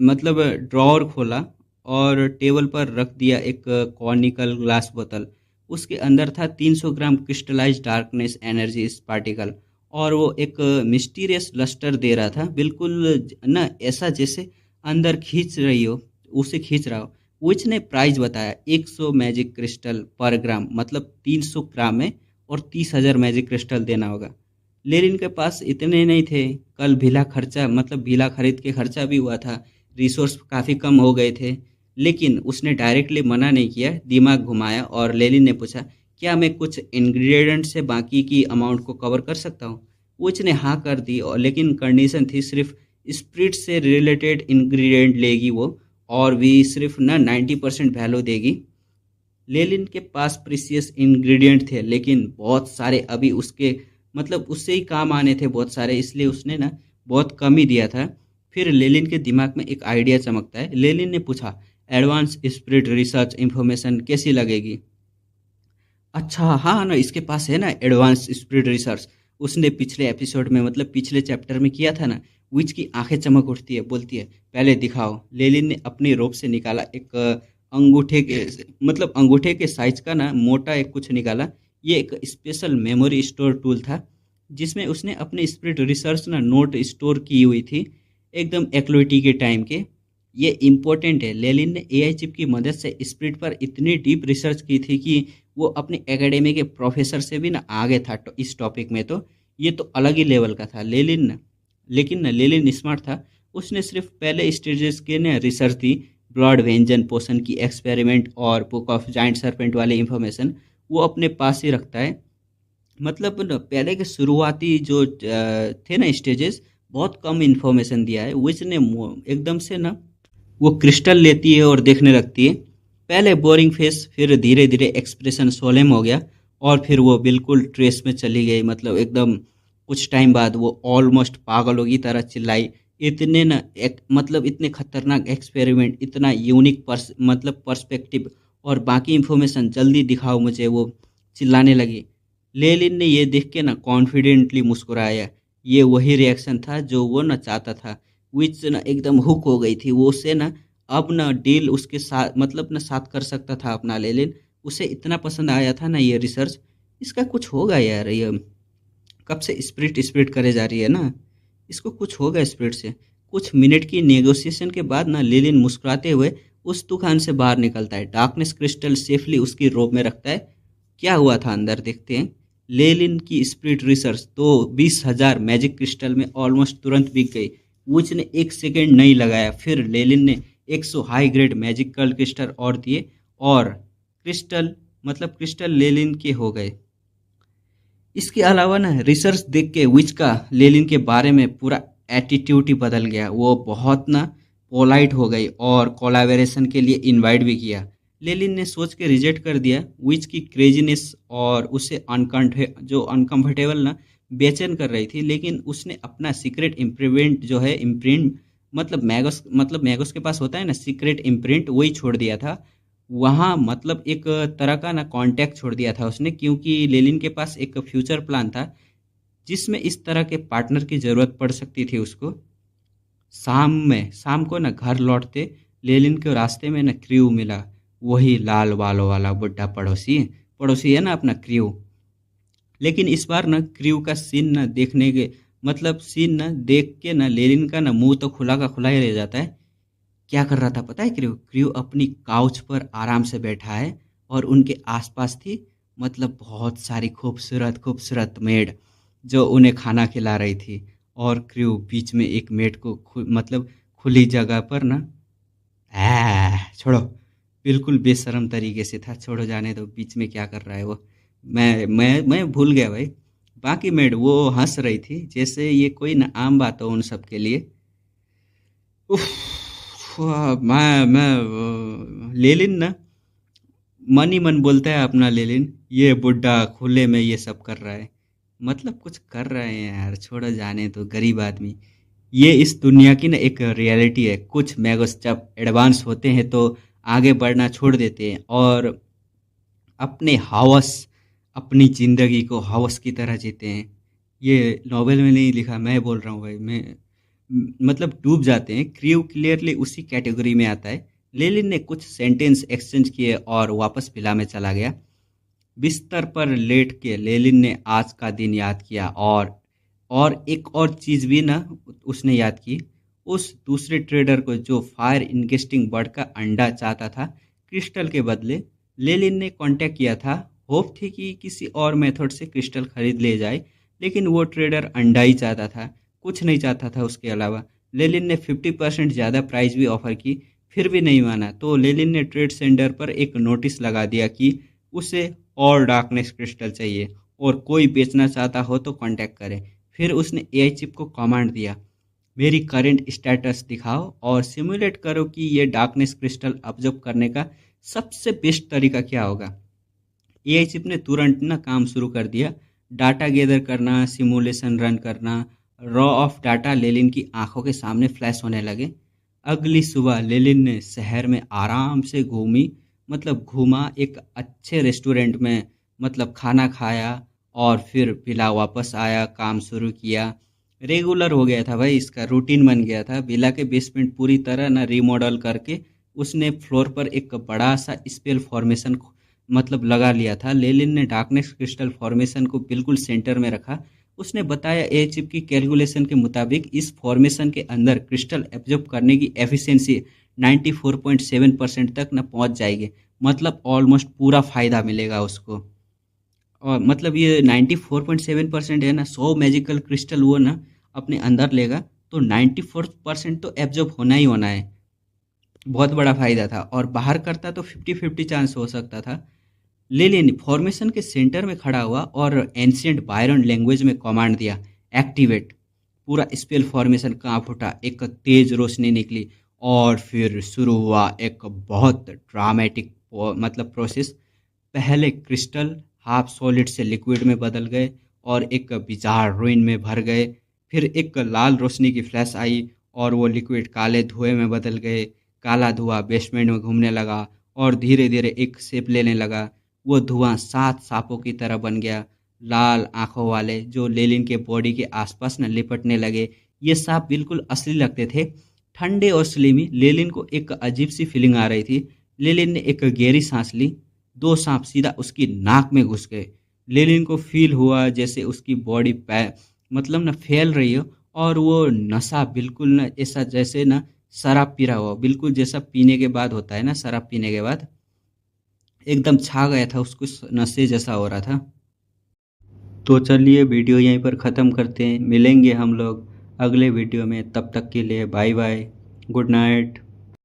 मतलब ड्रॉअर खोला और टेबल पर रख दिया एक कॉनिकल ग्लास बोतल। उसके अंदर था 300 ग्राम क्रिस्टलाइज डार्कनेस एनर्जी पार्टिकल, और वो एक मिस्टीरियस लस्टर दे रहा था, बिल्कुल ना ऐसा जैसे अंदर खींच रही हो, उसे खींच रहा हो। विच ने प्राइस बताया, 100 मैजिक क्रिस्टल पर ग्राम, मतलब 300 ग्राम में, और 30,000 मैजिक क्रिस्टल देना होगा। लेकिन के पास इतने नहीं थे। कल भीला खर्चा, मतलब भीला खरीद के खर्चा भी हुआ था, रिसोर्स काफ़ी कम हो गए थे। लेकिन उसने डायरेक्टली मना नहीं किया, दिमाग घुमाया, और लेलिन ने पूछा, क्या मैं कुछ इंग्रेडिएंट से बाकी की अमाउंट को कवर कर सकता हूँ? उसने हाँ कर दी, और लेकिन कंडीशन थी, सिर्फ स्प्रिट से रिलेटेड इंग्रेडिएंट लेगी वो, और भी सिर्फ ना 90% वैल्यू देगी। लेलिन के पास प्रीसियस इंग्रेडिएंट थे, लेकिन बहुत सारे अभी उसके, मतलब उससे ही काम आने थे बहुत सारे, इसलिए उसने ना बहुत कम ही दिया था। फिर लेलिन के दिमाग में एक आइडिया चमकता है। लेलिन ने पूछा, एडवांस स्पिरिट रिसर्च इंफॉर्मेशन कैसी लगेगी? अच्छा हाँ ना, इसके पास है ना एडवांस स्पिरिट रिसर्च। उसने पिछले एपिसोड में, मतलब पिछले चैप्टर में किया था ना। विच की आंखें चमक उठती है, बोलती है, पहले दिखाओ। लेलिन ने अपनी रोब से निकाला एक अंगूठे के, मतलब अंगूठे के साइज का ना मोटा एक कुछ निकाला। ये एक स्पेशल मेमोरी स्टोर टूल था, जिसमें उसने अपने स्पिरिट रिसर्च ना नोट स्टोर की हुई थी, एकदम एक्लोइटी के टाइम के। ये इम्पोर्टेंट है, लेलिन ने एआई चिप की मदद से स्पिरिट पर इतनी डीप रिसर्च की थी कि वो अपने एकेडमी के प्रोफेसर से भी ना आगे था इस टॉपिक में। तो ये तो अलग ही लेवल का था लेलिन। लेकिन ना लेलिन स्मार्ट था, उसने सिर्फ पहले स्टेजेस के ना रिसर्च दी, ब्लड वेंजन पोशन की एक्सपेरिमेंट और बुक ऑफ जाइंट सर्पेंट वाले इंफॉर्मेशन वो अपने पास ही रखता है। मतलब न पहले के शुरुआती जो थे ना स्टेजेस, बहुत कम इन्फॉर्मेशन दिया है। विच ने एकदम से ना वो क्रिस्टल लेती है और देखने लगती है। पहले बोरिंग फेस, फिर धीरे धीरे एक्सप्रेशन सोलेम हो गया, और फिर वो बिल्कुल ट्रेस में चली गई। मतलब एकदम कुछ टाइम बाद वो ऑलमोस्ट पागलों की तरह चिल्लाई। इतने ना एक, मतलब इतने खतरनाक एक्सपेरिमेंट, इतना यूनिक मतलब पर्सपेक्टिव, और बाकी इन्फॉर्मेशन जल्दी दिखाओ मुझे, वो चिल्लाने लगी। लेलिन ने ये देख के ना कॉन्फिडेंटली मुस्कुराया। ये वही रिएक्शन था जो वो ना चाहता था। विच ना एकदम हुक हो गई थी, वो उसे ना अब ना डील उसके साथ, मतलब ना साथ कर सकता था अपना। लेलिन उसे इतना पसंद आया था ना ये रिसर्च, इसका कुछ होगा यार ये। कब से स्प्रिट स्प्रिट करे जा रही है ना, इसको कुछ होगा स्प्रिट से। कुछ मिनट की नेगोशिएशन के बाद ना लेलिन मुस्कुराते हुए उस दुकान से बाहर निकलता है। डार्कनेस क्रिस्टल सेफली उसकी रोब में रखता है। क्या हुआ था अंदर देखते हैं। लेलिन की स्प्रिट रिसर्च तो 20,000 मैजिक क्रिस्टल में ऑलमोस्ट तुरंत बिक गई। वुच ने एक सेकेंड नहीं लगाया, फिर लेलिन ने 100 हाई ग्रेड मैजिकल क्रिस्टल और दिए और क्रिस्टल लेलिन के हो गए। इसके अलावा ना रिसर्च देख के विच का लेलिन के बारे में पूरा एटीट्यूड ही बदल गया। वो बहुत ना पोलाइट हो गई और कोलैबोरेशन के लिए इनवाइट भी किया। लेलिन ने सोच के रिजेक्ट कर दिया विच की क्रेजीनेस और उसे अनकंफर्टेबल ना बेचैन कर रही थी। लेकिन उसने अपना सीक्रेट इम्प्रिंट जो है इम्प्रिंट मैगोस के पास होता है ना सीक्रेट इम्प्रिंट, वही छोड़ दिया था वहाँ। एक तरह का ना कांटेक्ट छोड़ दिया था उसने, क्योंकि लेलिन के पास एक फ्यूचर प्लान था जिसमें इस तरह के पार्टनर की ज़रूरत पड़ सकती थी उसको। शाम को ना घर लौटते लेलिन के रास्ते में ना क्रू मिला। वही लाल बालों वाला बुढ़ा पड़ोसी है ना अपना क्रू। लेकिन इस बार ना क्रू का सीन ना देख के ना लेलिन का ना मुंह तो खुला का खुला ही रह जाता है। क्या कर रहा था पता है क्रू अपनी काउच पर आराम से बैठा है और उनके आसपास थी बहुत सारी खूबसूरत खूबसूरत मेड जो उन्हें खाना खिला रही थी। और क्रू बीच में एक मेड को खुली जगह पर ना छोड़ो, बिल्कुल बेशर्म तरीके से था। छोड़ो जाने दो, बीच में क्या कर रहा है वो। मैं भूल गया भाई। बाकी मेड वो हंस रही थी जैसे ये कोई ना आम बात हो उन सब के लिए। उफ, मैं लेलिन ना मन ही मन बोलता है अपना लेलिन, ये बुढ़ा खुले में ये सब कर रहा है। कुछ कर रहे हैं यार, छोड़ो जाने तो, गरीब आदमी। ये इस दुनिया की ना एक रियलिटी है। कुछ मैगोस जब एडवांस होते हैं तो आगे बढ़ना छोड़ देते हैं और अपनी जिंदगी को हवस की तरह जीते हैं। ये नॉवेल में नहीं लिखा, मैं बोल रहा हूँ भाई। डूब जाते हैं। क्रू क्लियरली उसी कैटेगरी में आता है। लेलिन ने कुछ सेंटेंस एक्सचेंज किए और वापस विला में चला गया। बिस्तर पर लेट के लेलिन ने आज का दिन याद किया और एक और चीज़ भी ना उसने याद की। उस दूसरे ट्रेडर को जो फायर इंगेस्टिंग बर्ड का अंडा चाहता था क्रिस्टल के बदले, लेलिन ने कांटेक्ट किया था। होप थी कि किसी और मेथड से क्रिस्टल खरीद ले जाए, लेकिन वो ट्रेडर अंडा ही चाहता था, कुछ नहीं चाहता था उसके अलावा। लेलिन ने 50% ज़्यादा प्राइस भी ऑफर की, फिर भी नहीं माना। तो लेलिन ने ट्रेड सेंटर पर एक नोटिस लगा दिया कि उसे और डार्कनेस क्रिस्टल चाहिए और कोई बेचना चाहता हो तो कांटेक्ट करें। फिर उसने एआई चिप को कमांड दिया, मेरी करंट स्टेटस दिखाओ और सिमुलेट करो कि ये डार्कनेस क्रिस्टल ऑब्जर्व करने का सबसे बेस्ट तरीका क्या होगा। एआई चिप ने तुरंत ना काम शुरू कर दिया। डाटा गैदर करना, सिमुलेशन रन करना, रॉ ऑफ डाटा लेलिन की आंखों के सामने फ्लैश होने लगे। अगली सुबह लेलिन ने शहर में आराम से घूमा, एक अच्छे रेस्टोरेंट में खाना खाया और फिर विला वापस आया, काम शुरू किया। रेगुलर हो गया था भाई, इसका रूटीन बन गया था। विला के बेसमेंट पूरी तरह ना रीमॉडल करके उसने फ्लोर पर एक बड़ा सा स्पेल फॉर्मेशन लगा लिया था। लेलिन ने डार्कनेस क्रिस्टल फॉर्मेशन को बिल्कुल सेंटर में रखा। उसने बताया एआई चिप की कैलकुलेशन के मुताबिक इस फॉर्मेशन के अंदर क्रिस्टल एब्जॉर्ब करने की एफिशिएंसी 94.7% तक न पहुंच जाएगी। ऑलमोस्ट पूरा फ़ायदा मिलेगा उसको। और ये 94.7% है ना, 100 मैजिकल क्रिस्टल वो ना अपने अंदर लेगा तो 94% तो एब्जॉर्ब होना ही होना है। बहुत बड़ा फ़ायदा था। और बाहर करता तो 50-50 चांस हो सकता था। लेलिन फॉर्मेशन के सेंटर में खड़ा हुआ और एंशिएंट बायरन लैंग्वेज में कमांड दिया, एक्टिवेट। पूरा स्पेल फॉर्मेशन कांप उठा, एक तेज रोशनी निकली और फिर शुरू हुआ एक बहुत ड्रामेटिक प्रोसेस। पहले क्रिस्टल हाफ सॉलिड से लिक्विड में बदल गए और एक बिजार रूइन में भर गए। फिर एक लाल रोशनी की फ्लैश आई और वो लिक्विड काले धुएं में बदल गए। काला धुआं बेसमेंट में घूमने लगा और धीरे धीरे एक शेप लेने लगा। वो धुआं 7 सांपों की तरह बन गया, लाल आंखों वाले, जो लेलिन के बॉडी के आसपास न लिपटने लगे। ये सांप बिल्कुल असली लगते थे, ठंडे और स्लिमी। लेलिन को एक अजीब सी फीलिंग आ रही थी। लेलिन ने एक गहरी सांस ली। 2 सांप सीधा उसकी नाक में घुस गए। लिलिन को फील हुआ जैसे उसकी बॉडी मतलब ना फैल रही हो, और वो नशा बिल्कुल ना ऐसा जैसे ना शराब पी रहा हो, बिल्कुल जैसा पीने के बाद होता है ना, शराब पीने के बाद एकदम छा गया था उसको, नशे जैसा हो रहा था। तो चलिए वीडियो यहीं पर ख़त्म करते हैं, मिलेंगे हम लोग अगले वीडियो में, तब तक के लिए बाय बाय, गुड नाइट।